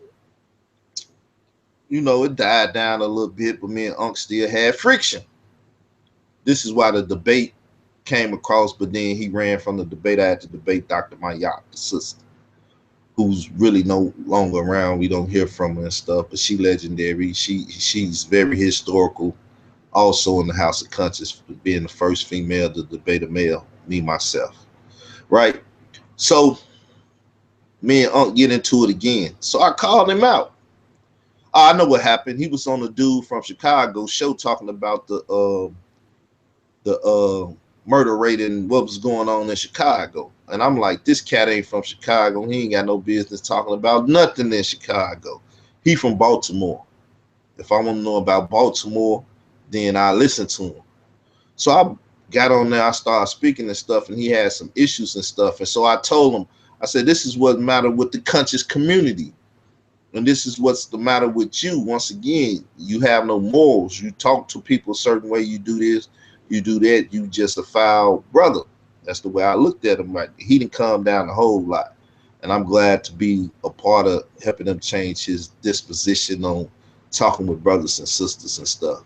it died down a little bit, but me and Unc still had friction. This is why the debate came across, but then he ran from the debate. I had to debate Dr. Mayat, the sister, who's really no longer around. We don't hear from her and stuff, but she legendary. She's very historical. Also in the House of Conscious, being the first female to debate a male, me, myself. Right? So me and Unc get into it again. So I called him out. I know what happened. He was on a dude from Chicago show talking about the murder rate and what was going on in Chicago. And I'm like, this cat ain't from Chicago. He ain't got no business talking about nothing in Chicago. He from Baltimore. If I want to know about Baltimore, then I listen to him. So I got on there, I started speaking and stuff, and he had some issues and stuff. And so I told him, I said, this is what matter with the conscious community. And this is what's the matter with you. Once again, you have no morals. You talk to people a certain way, you do this, you do that, you just a foul brother. That's the way I looked at him. Right? He didn't calm down a whole lot. And I'm glad to be a part of helping him change his disposition on talking with brothers and sisters and stuff,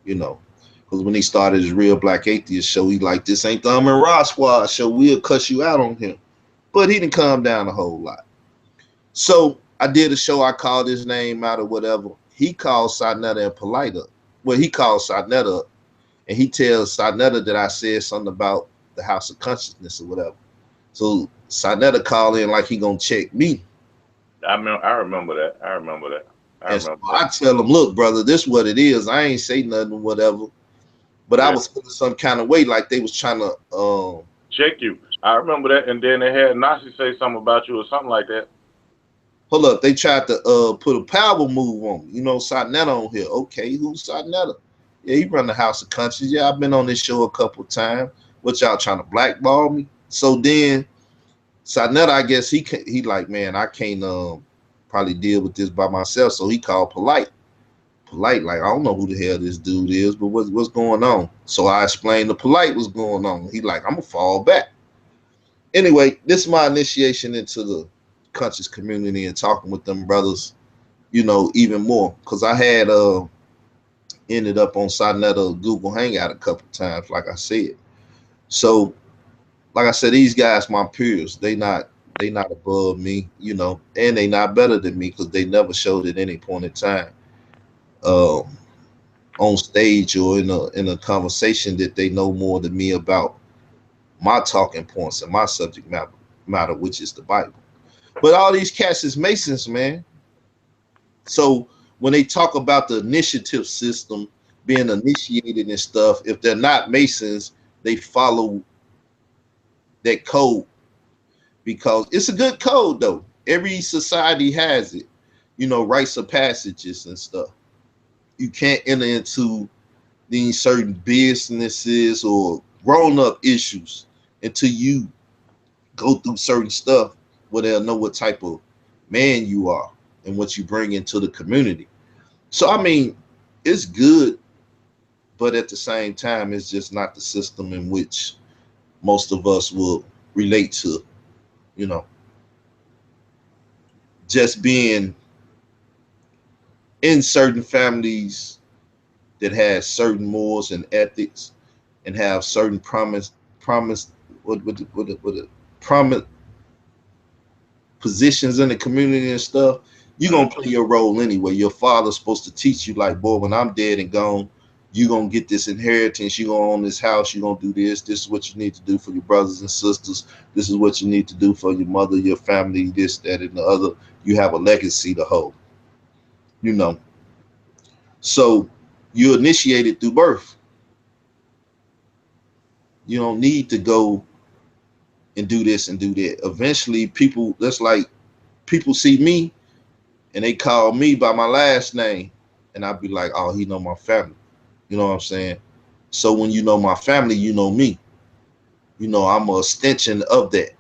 you know. Because when he started his Real Black Atheist show, he like, this ain't the Amin Ra Squad show. We'll cuss you out on him. But he didn't calm down a whole lot. So I did a show. I called his name out or whatever. He called Sarnetta and Polite up. Well, he called Sarnetta up. And he tells Sarnetta that I said something about the House of Consciousness or whatever. So Sarnetta called in like he gonna check me. I remember that. I tell him, look, brother, this is what it is. I ain't say nothing or whatever. But yeah. I was feeling some kind of way, like they was trying to check you. I remember that, and then they had Nasi say something about you or something like that. Hold up, they tried to put a power move on me. You know, Sarnetta on here. Okay, who's Sarnetta? Yeah, he run the House of Conscience. Yeah, I've been on this show a couple times. What y'all trying to blackball me? So then Sarnetta, I guess he like, man, I can't probably deal with this by myself. So he called Polite. Polite, like, I don't know who the hell this dude is, but what's going on? So I explained to Polite what's going on. He like, I'm gonna fall back. Anyway, this is my initiation into the conscious community and talking with them brothers, you know, even more. Because I had ended up on Sarnetta Google Hangout a couple times, like I said. So, like I said, these guys, my peers, they not above me, you know, and they not better than me because they never showed at any point in time on stage or in a conversation that they know more than me about my talking points and my subject matter, which is the Bible. But all these cats is Masons, man. So when they talk about the initiative system being initiated and stuff, if they're not Masons, they follow that code because it's a good code though. Every society has it, you know, rites of passages and stuff. You can't enter into these certain businesses or grown-up issues until you go through certain stuff where they'll know what type of man you are and what you bring into the community. So, I mean, it's good, but at the same time, it's just not the system in which most of us will relate to, you know. Just being in certain families that has certain morals and ethics and have certain promise positions in the community and stuff, you're gonna play your role anyway. Your father's supposed to teach you, like, boy, when I'm dead and gone, you're gonna get this inheritance, you're gonna own this house, you're gonna do this is what you need to do for your brothers and sisters, this is what you need to do for your mother, your family, this, that, and the other. You have a legacy to hold, you know. So you initiated through birth. You don't need to go and do this and do that. Eventually, people, that's like people see me and they call me by my last name, and I'd be like, oh, he know my family. You know what I'm saying? So when you know my family, you know me. You know, I'm an extension of that.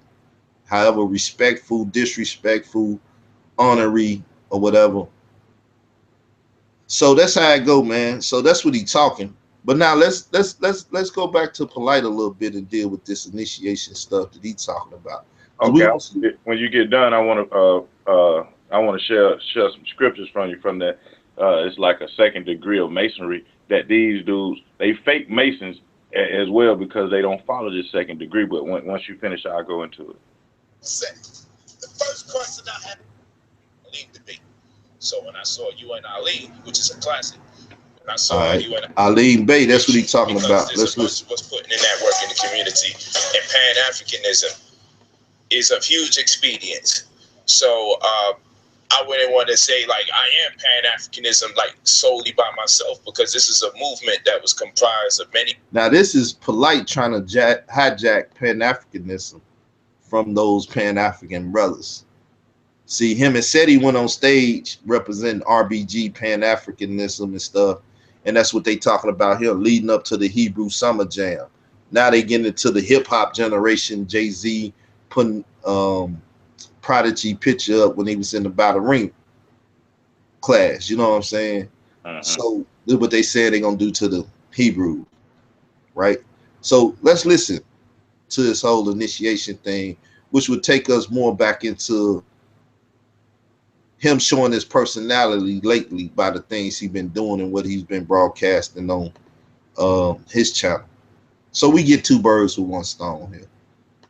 However respectful, disrespectful, honorary, or whatever. So that's how I go, man. So that's what he's talking. But now let's go back to Polite a little bit and deal with this initiation stuff that he's talking about. Okay. When you get done, I want to share some scriptures from you from that. It's like a second degree of masonry that these dudes, they fake Masons as well because they don't follow this second degree. But once you finish, I'll go into it. The first question I had Ali debate. So when I saw you and Ali, which is a classic, when I saw you and Ali Bey, that's what he's talking about. Let's listen. What's putting in that work in the community, and Pan-Africanism is of huge expedience. So I wouldn't want to say like I am Pan-Africanism like solely by myself, because this is a movement that was comprised of many. Now this is Polite trying to hijack Pan-Africanism from those Pan-African brothers. See, him and Seti went on stage representing RBG, Pan-Africanism and stuff, and that's what they talking about here, leading up to the Hebrew Summer Jam. Now they getting into the hip-hop generation, Jay-Z putting Prodigy picture up when he was in the Battle Ring class, you know what I'm saying? So this is what they said they're gonna do to the Hebrew, right? So let's listen to this whole initiation thing, which would take us more back into him showing his personality lately by the things he's been doing and what he's been broadcasting on his channel. So we get two birds with one stone here.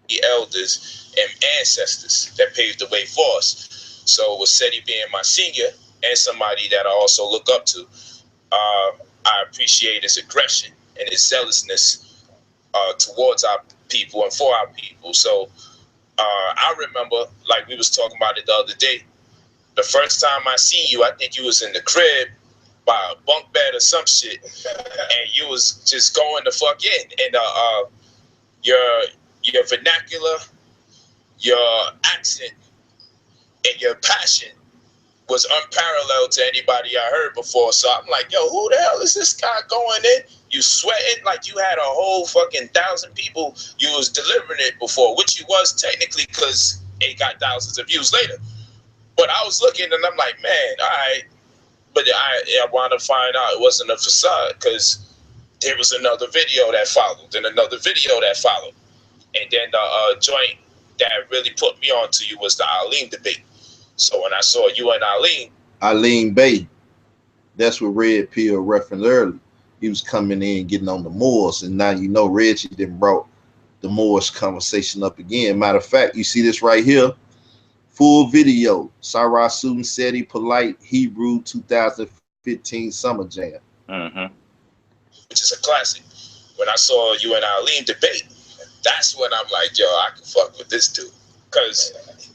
The elders and ancestors that paved the way for us. So with Seti being my senior and somebody that I also look up to, I appreciate his aggression and his zealousness towards our people and for our people. So I remember, like we was talking about it the other day, the first time I seen you, I think you was in the crib by a bunk bed or some shit, and you was just going the fuck in. And your vernacular, your accent, and your passion was unparalleled to anybody I heard before. So I'm like, yo, who the hell is this guy going in? You sweating like you had a whole fucking 1,000 people you was delivering it before, which you was technically, because it got thousands of views later. But I was looking and I'm like, man, all right. But I want to find out it wasn't a facade, because there was another video that followed and another video that followed. And then the joint that really put me onto you was the Alim debate. So when I saw you and Alim Bey, that's what Red Pill referenced earlier. He was coming in getting on the Moors, and now you know Reggie then brought the Moors conversation up again. Matter of fact, you see this right here, full video, Cyrus Sutin Seti Polite Hebrew 2015 Summer Jam. Which is a classic. When I saw you and Alim debate, that's when I'm like, yo, I can fuck with this dude. Because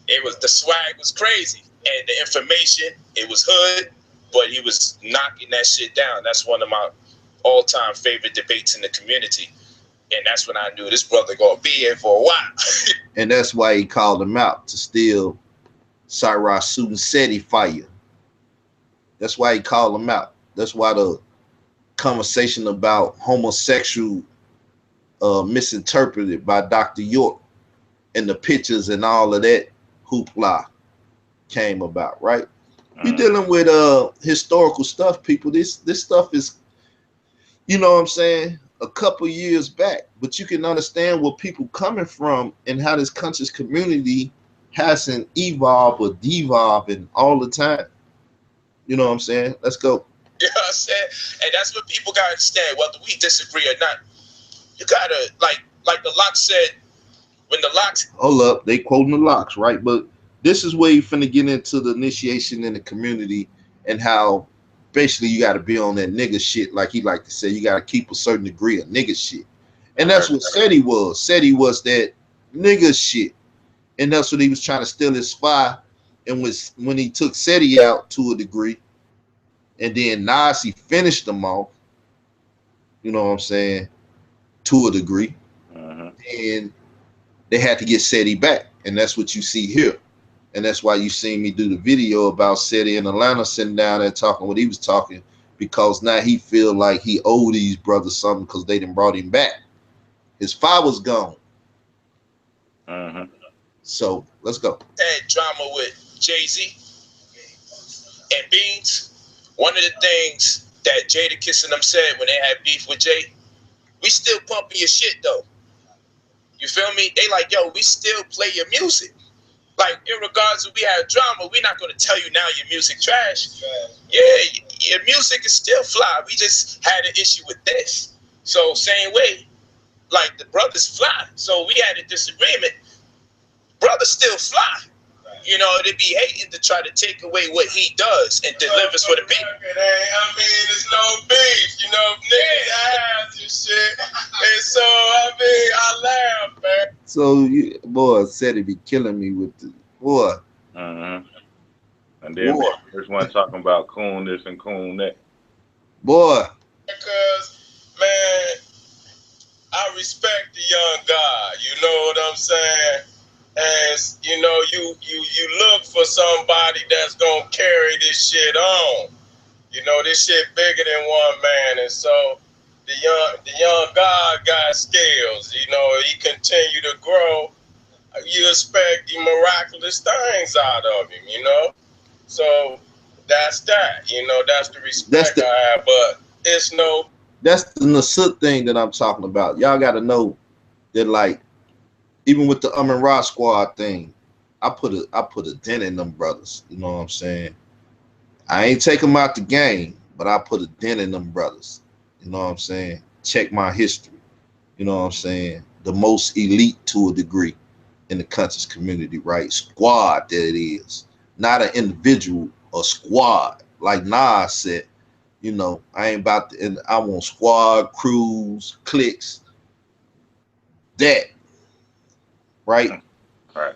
the swag was crazy. And the information, it was hood, but he was knocking that shit down. That's one of my all-time favorite debates in the community. And that's when I knew this brother gonna be here for a while. And that's why he called him out, to steal Cyrus Sutin Seti fire. That's why he called him out. That's why the conversation about homosexual misinterpreted by Dr. York and the pictures and all of that hoopla came about, right? We're dealing with historical stuff, people. This stuff is, you know what I'm saying, a couple years back, but you can understand where people coming from and how this conscious community hasn't evolved or devolved and all the time. You know what I'm saying? Let's go. You know what I'm saying? And that's what people gotta understand, whether we disagree or not. You gotta, like the Lox said, when the Lox... Hold up, they quoting the Lox, right? But this is where you finna get into the initiation in the community and how basically you gotta be on that nigga shit, like he like to say, you gotta keep a certain degree of nigga shit. And that's what Seti was. Seti was that nigga shit. And that's what he was trying to steal his spy. And when he took Seti out to a degree, and then Nasi finished them off, you know what I'm saying, to a degree, and they had to get Seti back, and that's what you see here, and that's why you seen me do the video about Seti in Atlanta sitting down there talking what he was talking, because now he feel like he owed these brothers something because they done brought him back. His father's gone. So let's go. Had drama with Jay-Z and Beans. One of the things that Jadakiss and them said when they had beef with Jay, we still pumping your shit though. You feel me? They like, yo, we still play your music. Like, in regards to we had drama, we're not going to tell you now your music trash. Yeah, your music is still fly. We just had an issue with this. So same way, like the brothers fly. So we had a disagreement. Brothers still fly. You know, they be hating to try to take away what he does and delivers for the people. I mean, it's no beef, you know, niggas ass and shit. And so, I mean, I laugh, man. So, boy, said he be killing me with the boy. And then be the first one talking about coon this and coon that. Boy. Because, man, I respect the young guy. You know what I'm saying? As you know, you look for somebody that's gonna carry this shit on. You know, this shit bigger than one man, and so the young guy got skills. You know, he continue to grow. You expect the miraculous things out of him. You know, so that's that. You know, that's the respect I have. But it's no. That's the Nasut thing that I'm talking about. Y'all got to know that, like, even with the Ra squad thing, I put a dent in them brothers. You know what I'm saying? I ain't take them out the game, but I put a dent in them brothers. You know what I'm saying? Check my history. You know what I'm saying? The most elite to a degree in the conscious community, right? Squad that it is. Not an individual, a squad. Like Nas said, you know, I ain't about to, and I want squad, crews, cliques. That. Right? Right.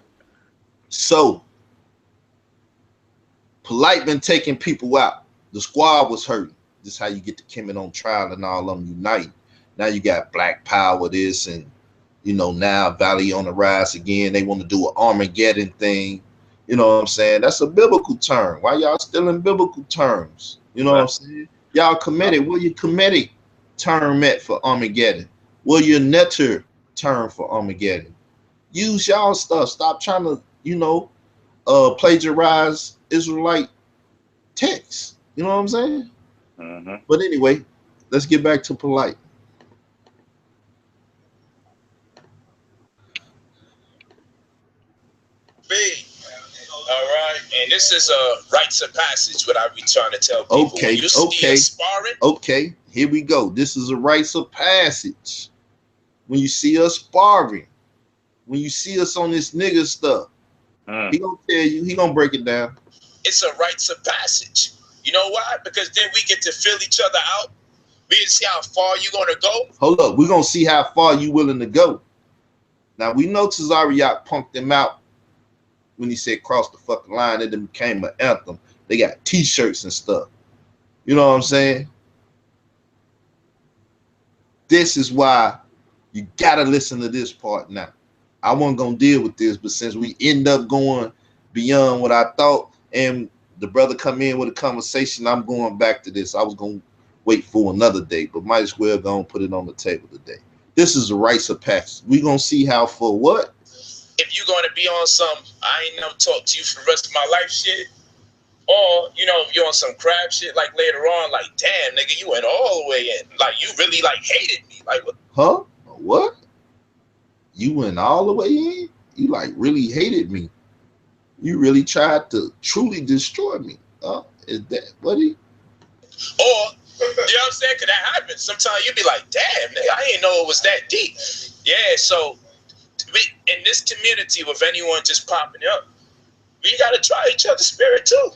So, Polite been taking people out. The squad was hurting. This is how you get the Kemet on trial and all of them unite. Now you got Black Power this, and you know, now Valley on the rise again. They want to do an Armageddon thing. You know what I'm saying? That's a biblical term. Why y'all still in biblical terms? You know what I'm saying? Y'all committed. Where your comedic term at for Armageddon? Where your netter term for Armageddon? Use y'all stuff. Stop trying to, you know, plagiarize Israelite texts. You know what I'm saying? Mm-hmm. But anyway, let's get back to Polite. B. All right, and this is a rites of passage. What I be trying to tell people. Okay, when you see us sparring. Okay, here we go. This is a rites of passage. When you see us sparring, when you see us on this nigga stuff, he gonna tell you. He gonna break it down. It's a rites of passage. You know why? Because then we get to fill each other out. We can see how far you gonna go. Hold up, we're gonna see how far you willing to go. Now we know Tazariak punked him out when he said cross the fucking line. It became an anthem. They got t-shirts and stuff. You know what I'm saying? This is why you gotta listen to this part now. I wasn't gonna deal with this, but since we end up going beyond what I thought, and the brother come in with a conversation, I'm going back to this. I was gonna wait for another day, but might as well go and put it on the table today. This is a rites of passage. We gonna see how for what. If you're gonna be on some, I ain't never talk to you for the rest of my life shit, or you know, if you're on some crap shit, like later on, like damn nigga, you went all the way in, like you really like hated me, like what? Huh? What? You went all the way in? You like really hated me? You really tried to truly destroy me? Is that buddy? Or you know what I'm saying? Cause that happens. Sometimes you be like, damn nigga, I didn't know it was that deep. Yeah, so. In this community, with anyone just popping up, we gotta try each other's spirit too.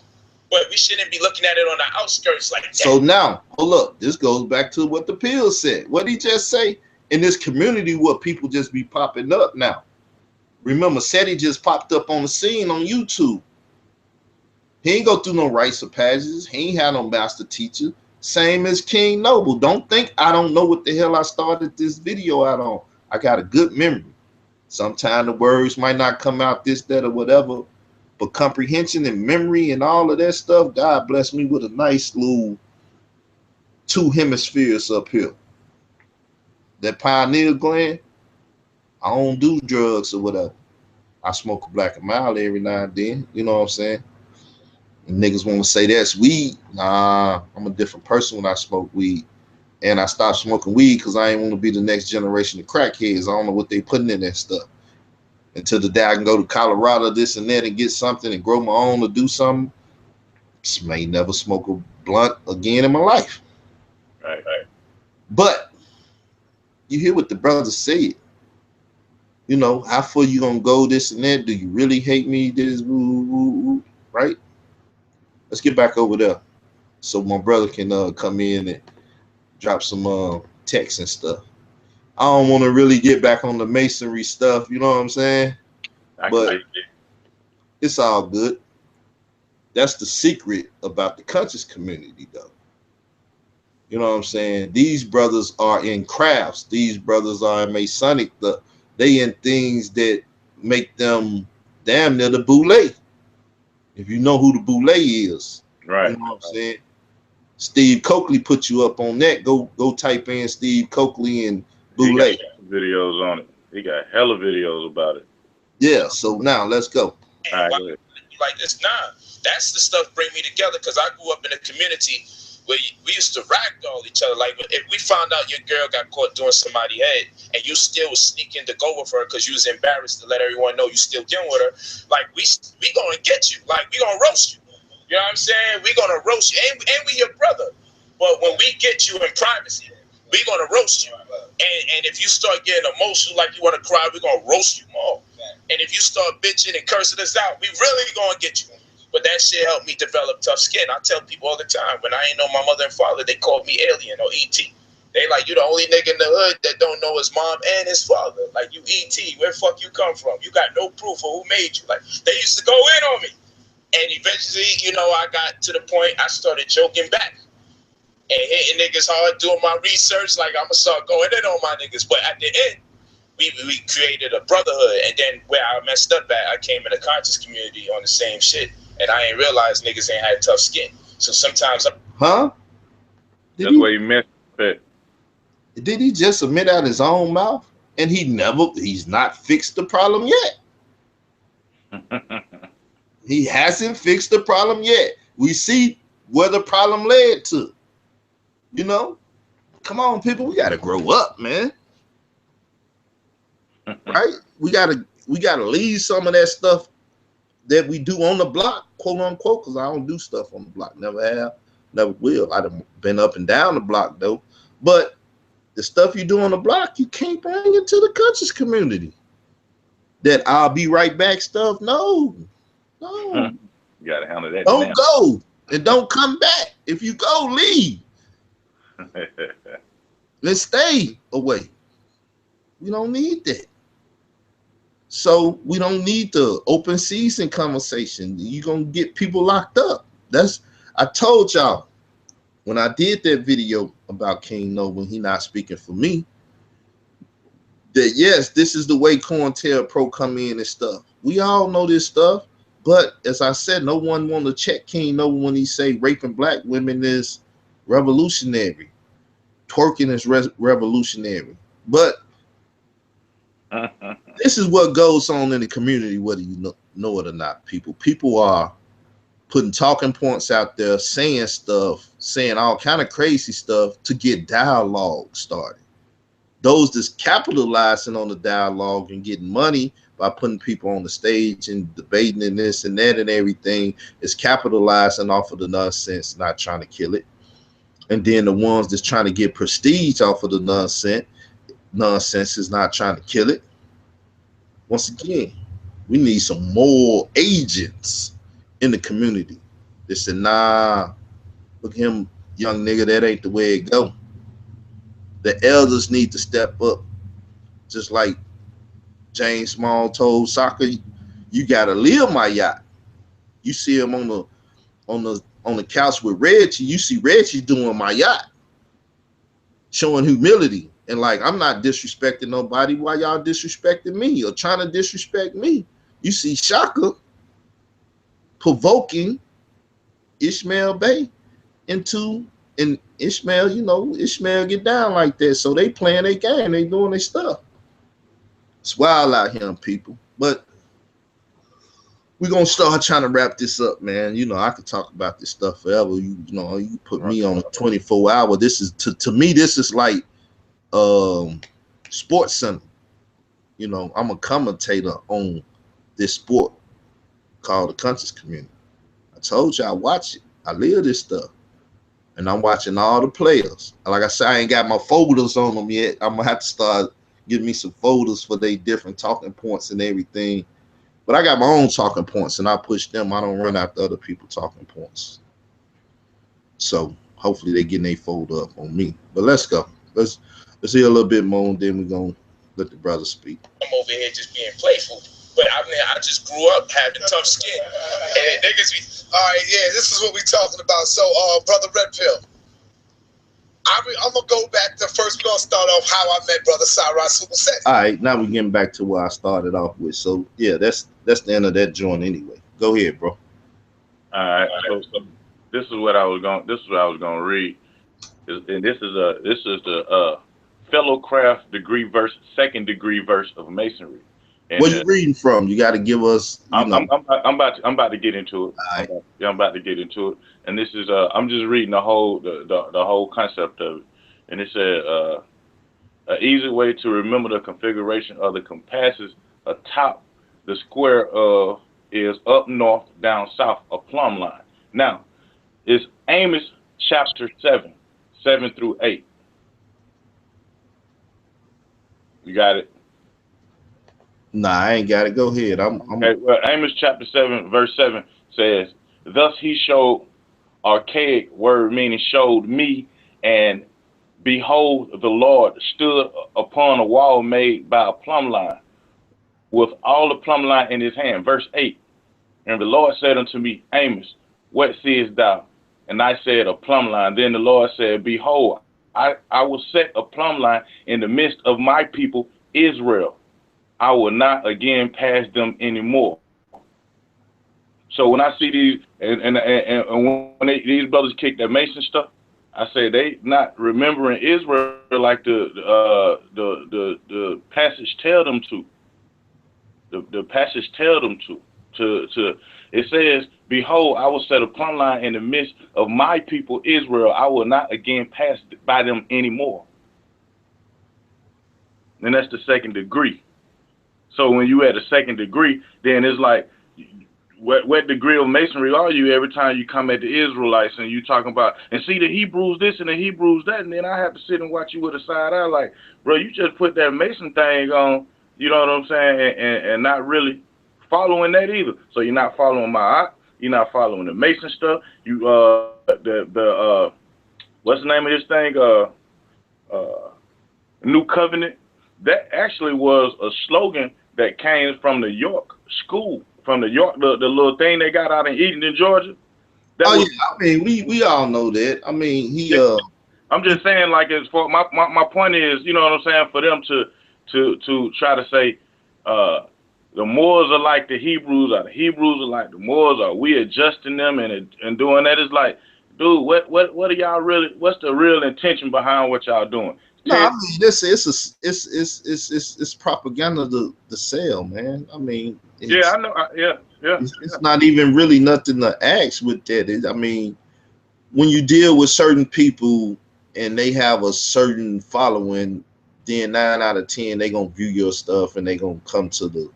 But we shouldn't be looking at it on the outskirts like that. So now, hold up. This goes back to what the pill said. What did he just say? In this community, what people just be popping up now. Remember, Seti just popped up on the scene on YouTube. He ain't go through no rites of passages. He ain't had no master teacher. Same as King Noble. Don't think I don't know what the hell I started this video out on. I got a good memory. Sometimes the words might not come out this, that, or whatever, but comprehension and memory and all of that stuff, God bless me with a nice little 2 hemispheres up here. That pineal gland, I don't do drugs or whatever. I smoke a black and mild every now and then, you know what I'm saying? And niggas want to say that's weed. Nah, I'm a different person when I smoke weed. And I stopped smoking weed because I ain't want to be the next generation of crackheads. I don't know what they putting in that stuff. Until the day I can go to Colorado, this and that, and get something and grow my own or do something, just may never smoke a blunt again in my life. Right. But you hear what the brother said. You know, how far you gonna go, this and that? Do you really hate me? This, right? Let's get back over there so my brother can come in and drop some text and stuff. I don't want to really get back on the masonry stuff, you know what I'm saying? But it's all good. That's the secret about the conscious community, though. You know what I'm saying? These brothers are in crafts. These brothers are in Masonic. They in things that make them damn near the boule. If you know who the boule is, Right. you know what I'm saying? Steve Coakley put you up on that. Go type in Steve Coakley and boule. He got videos on it. He got hella videos about it. Yeah. So now let's go. All right, go ahead. Like this, that's the stuff bring me together, because I grew up in a community where we used to ragdoll each other. Like, if we found out your girl got caught doing somebody's head and you still was sneaking to go with her because you was embarrassed to let everyone know you still getting with her, like, we gonna get you. Like, we gonna roast you. You know what I'm saying? We gonna roast you, and we your brother. But when we get you in privacy, we gonna roast you. And if you start getting emotional, like you want to cry, we gonna roast you more. And if you start bitching and cursing us out, we really gonna get you. But that shit helped me develop tough skin. I tell people all the time, when I ain't know my mother and father, they called me alien or E.T. They like, you the only nigga in the hood that don't know his mom and his father. Like, you E.T., where the fuck you come from? You got no proof of who made you. Like, they used to go in on me. And eventually, you know, I got to the point I started joking back and hitting niggas hard, doing my research. Like, I'm going to start going in on my niggas. But at the end, we created a brotherhood. And then where I messed up at, I came in a conscious community on the same shit. And I ain't realized niggas ain't had tough skin. So sometimes That's where you missed it. Did he just admit out his own mouth? And he's not fixed the problem yet. He hasn't fixed the problem yet. We see where the problem led to. You know? Come on, people. We gotta grow up, man. Right? We gotta leave some of that stuff that we do on the block, quote unquote, because I don't do stuff on the block. Never have, never will. I've been up and down the block though. But the stuff you do on the block, you can't bring it to the conscious community. That I'll be right back stuff. No. You gotta handle that. Don't go and don't come back. If you go, leave. Let's stay away. We don't need that. So we don't need the open season conversation. You're gonna get people locked up. I told y'all when I did that video about King Noble, he not speaking for me, that yes, this is the way COINTELPRO come in and stuff. We all know this stuff, but as I said, no one want to check King Noble when he say raping black women is revolutionary, twerking is revolutionary. But this is what goes on in the community, whether you know it or not, people. People are putting talking points out there, saying stuff, saying all kind of crazy stuff to get dialogue started. Those that's capitalizing on the dialogue and getting money by putting people on the stage and debating and this and that and everything is capitalizing off of the nonsense, not trying to kill it. And then the ones that's trying to get prestige off of the nonsense is not trying to kill it. Once again, we need some more agents in the community that said, nah, look at him, young nigga, that ain't the way it go. The elders need to step up, just like James Small told Soccer, you gotta live my yacht. You see him on the couch with Reggie, you see Reggie doing my yacht, showing humility. And like, I'm not disrespecting nobody. Why y'all disrespecting me or trying to disrespect me? You see Shaka provoking Ishmael Bey into, and Ishmael, you know, Ishmael get down like that. So they playing their game. They doing their stuff. It's wild out here, people. But we're going to start trying to wrap this up, man. You know, I could talk about this stuff forever. You know, you put me on a 24-hour. This is, to me, this is like Sports Center. You know, I'm a commentator on this sport called the conscious community. I told you I watch it. I live this stuff. And I'm watching all the players. Like I said, I ain't got my folders on them yet. I'm going to have to start getting me some folders for their different talking points and everything. But I got my own talking points, and I push them. I don't run after other people talking points. So hopefully they getting their folder up on me. But let's go. Let's hear a little bit more, and then we're going to let the brother speak. I'm over here just being playful. But I mean, I just grew up having tough skin. And niggas be, all right, yeah, this is what we talking about. So, Brother Red Pill, I'm gonna go back to first. We're gonna start off how I met Brother Cyrus Super Set. All right, now we're getting back to where I started off with. So yeah, that's the end of that joint anyway. Go ahead, bro. All right. So this is what I was going. This is what I was going to read. And this is the Fellowcraft degree verse, second degree verse of Masonry. And what you reading from? You got to give us. I'm about to get into it. All right. I'm about to get into it. And this is I'm just reading the whole concept of it. And it said an easy way to remember the configuration of the compasses atop the square of is up north, down south, a plumb line. Now, it's Amos chapter 7 through 8. You got it? Nah, I ain't got it. Go ahead. Okay, well, Amos chapter 7, verse 7 says, thus he showed, archaic word meaning showed me, and behold, the Lord stood upon a wall made by a plumb line, with all the plumb line in his hand. Verse 8, and the Lord said unto me, Amos, what seest thou? And I said, a plumb line. Then the Lord said, behold, I will set a plumb line in the midst of my people, Israel. I will not again pass them anymore. So when I see these, and when these brothers kick that Mason stuff, I say they not remembering Israel like the passage tell them to. The passage tell them to it says, behold, I will set a plumb line in the midst of my people Israel. I will not again pass by them anymore. And that's the second degree. So when you at a second degree, then it's like, what degree of Masonry are you every time you come at the Israelites and you talking about, and see the Hebrews this and the Hebrews that, and then I have to sit and watch you with a side eye like, bro, you just put that Mason thing on, you know what I'm saying, and not really following that either. So you're not following you're not following the Mason stuff. You what's the name of this thing? New Covenant. That actually was a slogan that came from the York school, from the York, the little thing they got out in Edenton, Georgia. Yeah, I mean we all know that. I mean I'm just saying, like, it's for my point is, you know what I'm saying, for them to try to say the Moors are like the Hebrews, or the Hebrews are like the Moors, or we adjusting them and doing that. Is like, dude, what are y'all really? What's the real intention behind what y'all doing? No, I mean it's propaganda to sell, man. I mean, yeah, I know, it's not even really nothing to ask with that. I mean, when you deal with certain people and they have a certain following, then 9 out of 10 they gonna view your stuff and they gonna come to the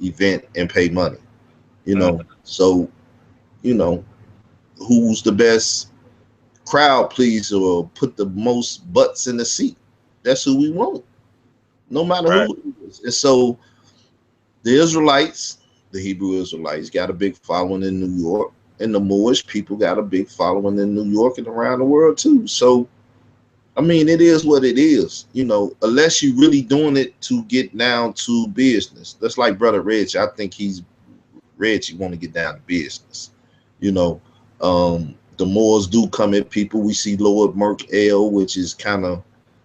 event and pay money. You know, so you know who's the best crowd pleaser or put the most butts in the seat. That's who we want, no matter who it is. And so the Israelites, the Hebrew Israelites, got a big following in New York, and the Moorish people got a big following in New York and around the world too. So, I mean, it is what it is, you know, unless you really doing it to get down to business. That's like Brother Reggie. I think Reggie want to get down to business, you know. The Moors do come at people. We see Lord Merk L, which is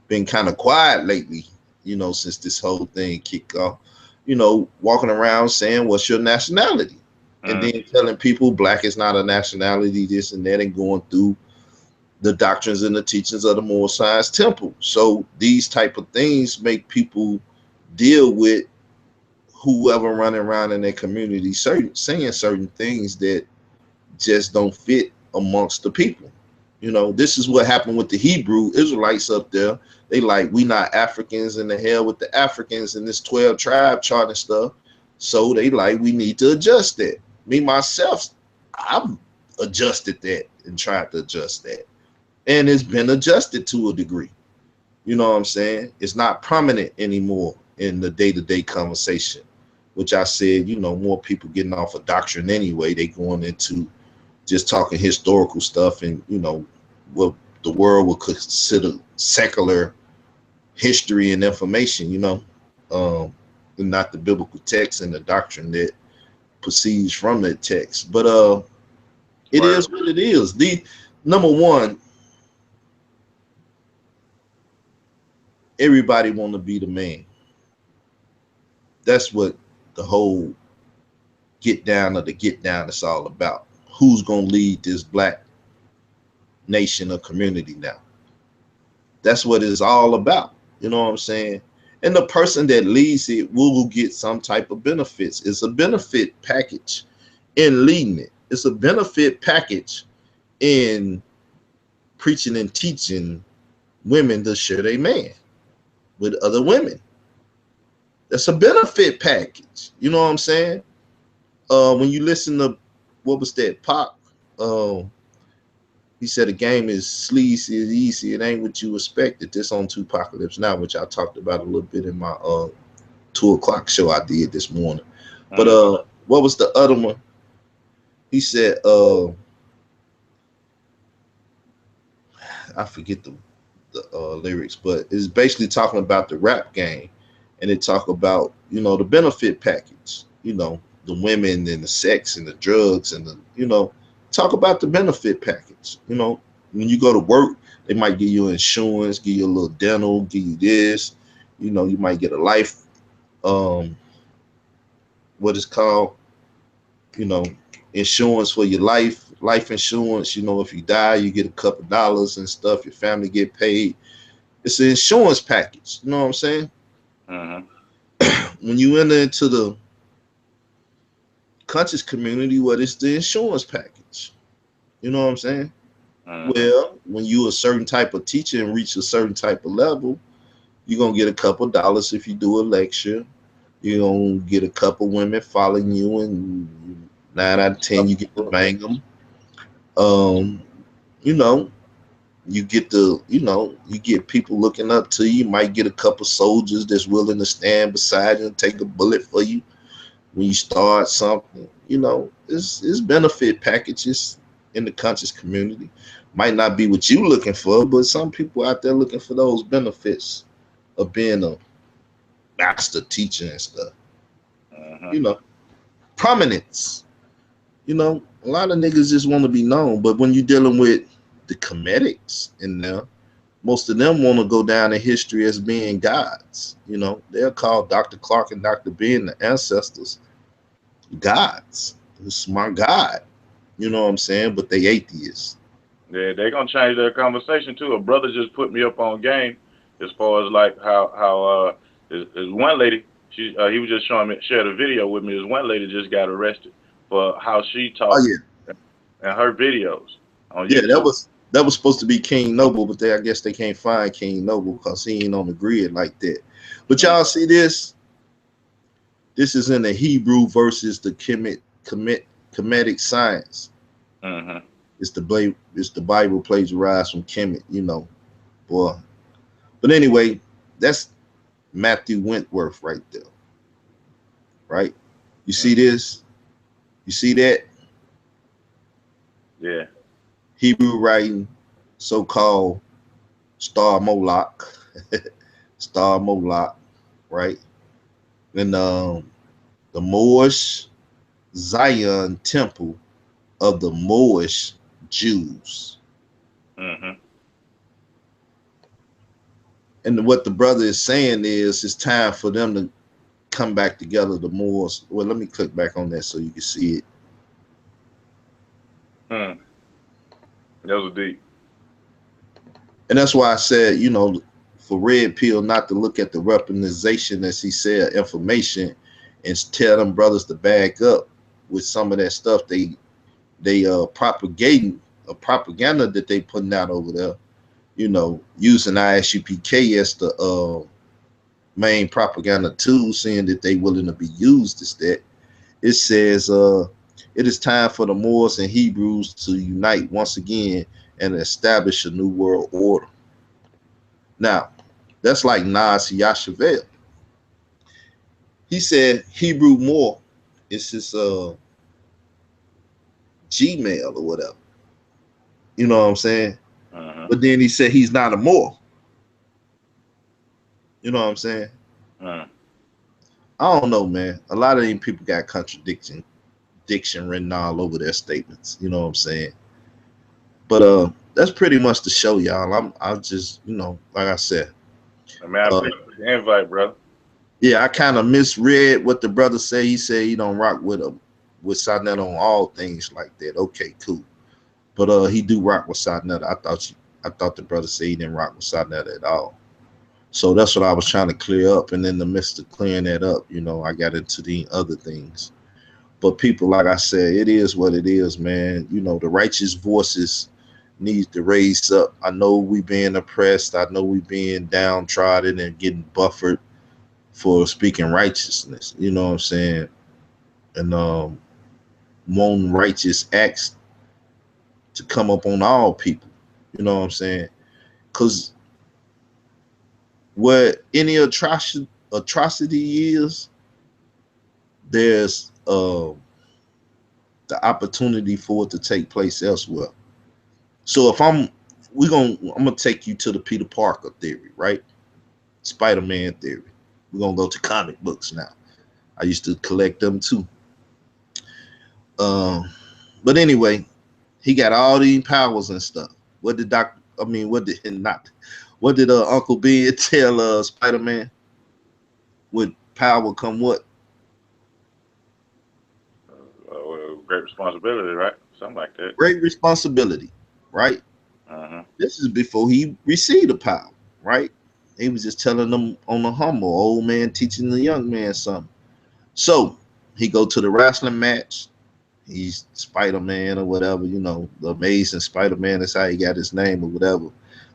been kind of quiet lately, you know, since this whole thing kicked off, you know, walking around saying, what's your nationality? And then telling people black is not a nationality, this and that, and going through the doctrines and the teachings of the Moor Science Temple. So these type of things make people deal with whoever running around in their community saying certain things that just don't fit amongst the people. You know, this is what happened with the Hebrew Israelites up there. They like, we not Africans, and the hell with the Africans and this 12 tribe chart and stuff. So they like, we need to adjust that. Me, myself, I've adjusted that and tried to adjust that. And it's been adjusted to a degree. You know what I'm saying? It's not prominent anymore in the day-to-day conversation, which I said, you know, more people getting off of doctrine anyway. They going into just talking historical stuff and, you know, what the world would consider secular history and information, you know, and not the biblical text and the doctrine that proceeds from that text. But it Right. is what it is. The number one, everybody want to be the man. That's what the whole get down is all about. Who's gonna lead this black nation or community now? That's what it's all about. You know what I'm saying? And the person that leads it will get some type of benefits. It's a benefit package in leading it. It's a benefit package in preaching and teaching women to share their man with other women. That's a benefit package. You know what I'm saying? When you listen to, what was that, Pac? He said the game is sleazy, it's easy. It ain't what you expected. This on Tupacalypse Now, which I talked about a little bit in my 2:00 show I did this morning. But what was the other one? He said, I forget the lyrics, but it's basically talking about the rap game, and it talk about, you know, the benefit package, you know, the women and the sex and the drugs and the, you know, talk about the benefit package. You know, when you go to work, they might give you insurance, give you a little dental, give you this, you know, you might get a life, what is called, you know, insurance for your life insurance. You know, if you die, you get a couple dollars and stuff, your family get paid. It's an insurance package. You know what I'm saying? When you enter into the conscious community, what is the insurance package? You know what I'm saying? Well, when you a certain type of teacher and reach a certain type of level, you're gonna get a couple dollars if you do a lecture. You're gonna get a couple women following you, and 9 out of 10 you get to bang them. You know, you get the, you know, you get people looking up to you. You might get a couple soldiers that's willing to stand beside you and take a bullet for you when you start something. You know, it's benefit packages in the conscious community. Might not be what you looking for, but some people out there looking for those benefits of being a master teacher and stuff. You know, prominence. You know, a lot of niggas just want to be known, but when you're dealing with the comedics in there, most of them want to go down in history as being gods. You know, they're called Dr. Clark and Dr. Ben, the ancestors, gods. This is my God. You know what I'm saying? But they atheists. Yeah, they're gonna change their conversation too. A brother just put me up on game as far as like how his one lady, he was just shared a video with me. His one lady just got arrested for how she talks in her videos on YouTube. That was supposed to be King Noble, but I guess they can't find King Noble because he ain't on the grid like that. But y'all see this? This is in the Hebrew versus the Kemetic science. It's the Bible plagiarized from Kemet, you know, boy. But anyway, that's Matthew Wentworth right there. Right? You see this? You see that? Yeah. Hebrew writing, so-called Star Moloch, Star Moloch, right? And the Moorish Zion Temple of the Moorish Jews. And what the brother is saying is it's time for them to come back together, the Moors. Well, let me click back on that so you can see it. That was deep. And that's why I said, you know, for Red Pill not to look at the weaponization, as he said, information, and tell them brothers to back up with some of that stuff they propagating, a propaganda that they putting out over there, you know, using ISUPK as the main propaganda tool, saying that they willing to be used as that. It says it is time for the Moors and Hebrews to unite once again and establish a new world order. Now, that's like Nas Yashavel. He said Hebrew Moor is his Gmail or whatever. You know what I'm saying? But then he said he's not a Moor. You know what I'm saying? I don't know, man. A lot of these people got contradiction contradiction written all over their statements. You know what I'm saying? But that's pretty much the show, y'all. I'll just, like I said, I mean, I appreciate the invite, brother. yeah, I kind of misread what the brother said. He said he don't rock with Sa-Neter on all things like that. Okay, cool. But he do rock with Sa-Neter. I thought the brother said he didn't rock with Sa-Neter at all. So that's what I was trying to clear up. And in the midst of clearing that up, I got into the other things. But people, like I said, it is what it is, man. The righteous voices needs to raise up. I know we being oppressed. I know we being downtrodden and getting buffered for speaking righteousness. You know what I'm saying? And wanting righteous acts to come up on all people. You know what I'm saying? Because where any atrocity is, there's the opportunity for it to take place elsewhere. So if I'm gonna take you to the Peter Parker theory, right? Spider-Man theory. We're gonna go to comic books now. I used to collect them too. But anyway, he got all these powers and stuff. What did Uncle Ben tell Spider-Man? With power come what? Great responsibility, right? Something like that. Great responsibility, right? This is before he received the power, right? He was just telling them on the humble, old man teaching the young man something. So he go to the wrestling match. He's Spider-Man or whatever, the Amazing Spider-Man. That's how he got his name or whatever.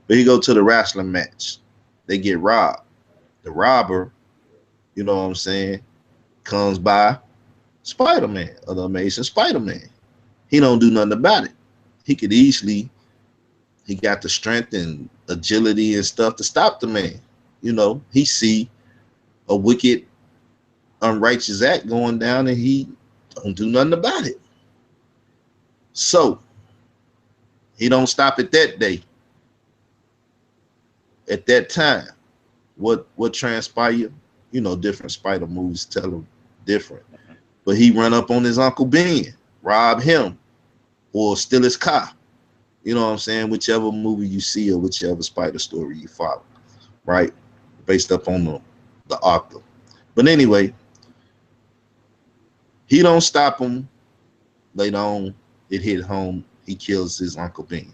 But he go to the wrestling match. They get robbed. The robber, you know what I'm saying, comes by Spider-Man or the Amazing Spider-Man. He don't do nothing about it. He got the strength and agility and stuff to stop the man. He see a wicked, unrighteous act going down and he don't do nothing about it. So he don't stop it that day. At that time, what transpired? Different Spider movies tell him different. But he run up on his Uncle Ben, rob him, or steal his car. You know what I'm saying? Whichever movie you see or whichever Spider story you follow, right? Based up on the author. But anyway, he don't stop him. Later on, it hit home. He kills his Uncle Ben.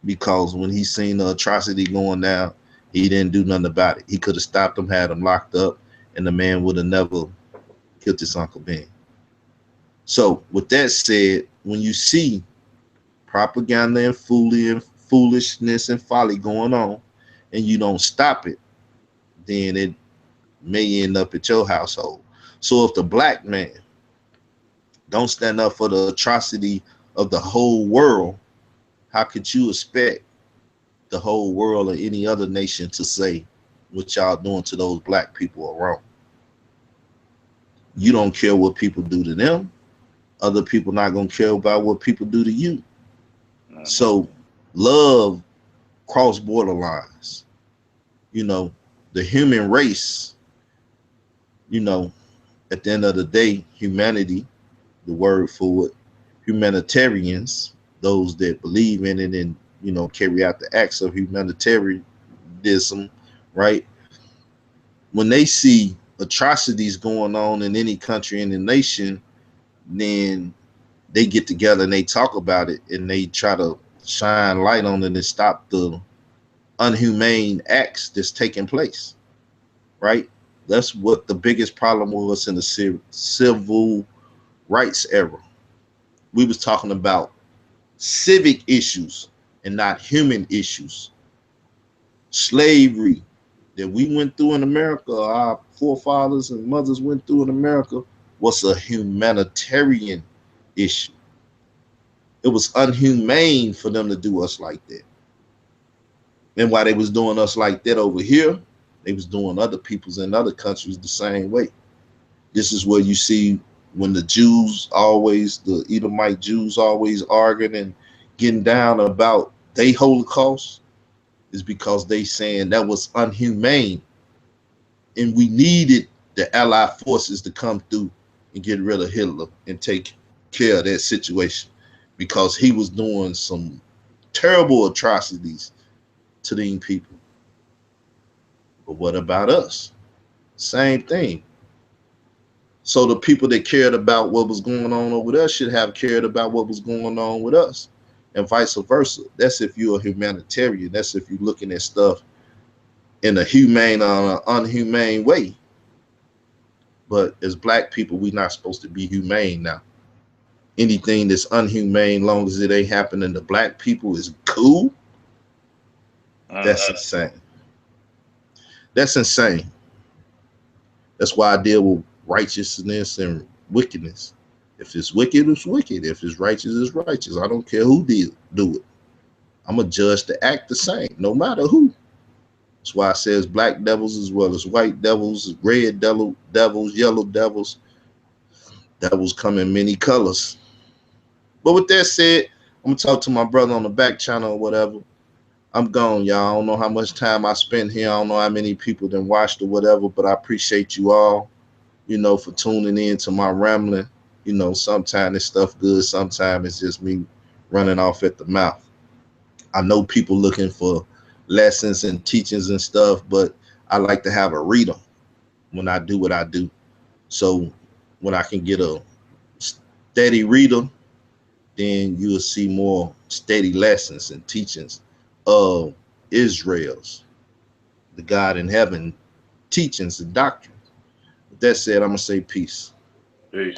Because when he seen the atrocity going down, he didn't do nothing about it. He could have stopped him, had him locked up, and the man would have never killed his Uncle Ben. So with that said, when you see propaganda and foolishness and folly going on, and you don't stop it, then it may end up at your household. So if the black man don't stand up for the atrocity of the whole world, how could you expect the whole world or any other nation to say what y'all doing to those black people are wrong? You don't care what people do to them. Other people not gonna care about what people do to you. So love cross border lines. The human race, at the end of the day, humanity, the word for it, humanitarians, those that believe in it and, carry out the acts of humanitarianism, right? When they see atrocities going on in any country in the nation, then they get together and they talk about it and they try to shine light on it and stop the unhumane acts that's taking place, right? That's what the biggest problem was in the civil rights era. We was talking about civic issues and not human issues. Slavery that we went through in America, our forefathers and mothers went through in America, was a humanitarian issue. It was unhumane for them to do us like that. And while they was doing us like that over here, they was doing other peoples in other countries the same way. This is where you see when the Edomite Jews always arguing and getting down about their Holocaust, is because they saying that was unhumane. And we needed the Allied forces to come through and get rid of Hitler and take care of that situation, because he was doing some terrible atrocities to these people. But what about us? Same thing. So the people that cared about what was going on over there should have cared about what was going on with us, and vice versa. That's if you're a humanitarian. That's if you're looking at stuff in a humane or an unhumane way. But as black people, we're not supposed to be humane now. Anything that's unhumane, long as it ain't happening to black people, is cool. That's insane. That's insane. That's why I deal with righteousness and wickedness. If it's wicked, it's wicked. If it's righteous, it's righteous. I don't care who do it. I'm a judge to act the same, no matter who. That's why it says black devils as well as white devils, red devils, yellow devils. Devils come in many colors. But with that said, I'm going to talk to my brother on the back channel or whatever. I'm gone, y'all. I don't know how much time I spent here. I don't know how many people then watched or whatever, but I appreciate you all, you know, for tuning in to my rambling. You know, sometimes it's stuff good. Sometimes it's just me running off at the mouth. I know people looking for lessons and teachings and stuff, but I like to have a reader when I do what I do. So when I can get a steady reader, then you'll see more steady lessons and teachings of Israel's, the God in heaven, teachings and doctrines. With that said, I'm going to say peace. Peace.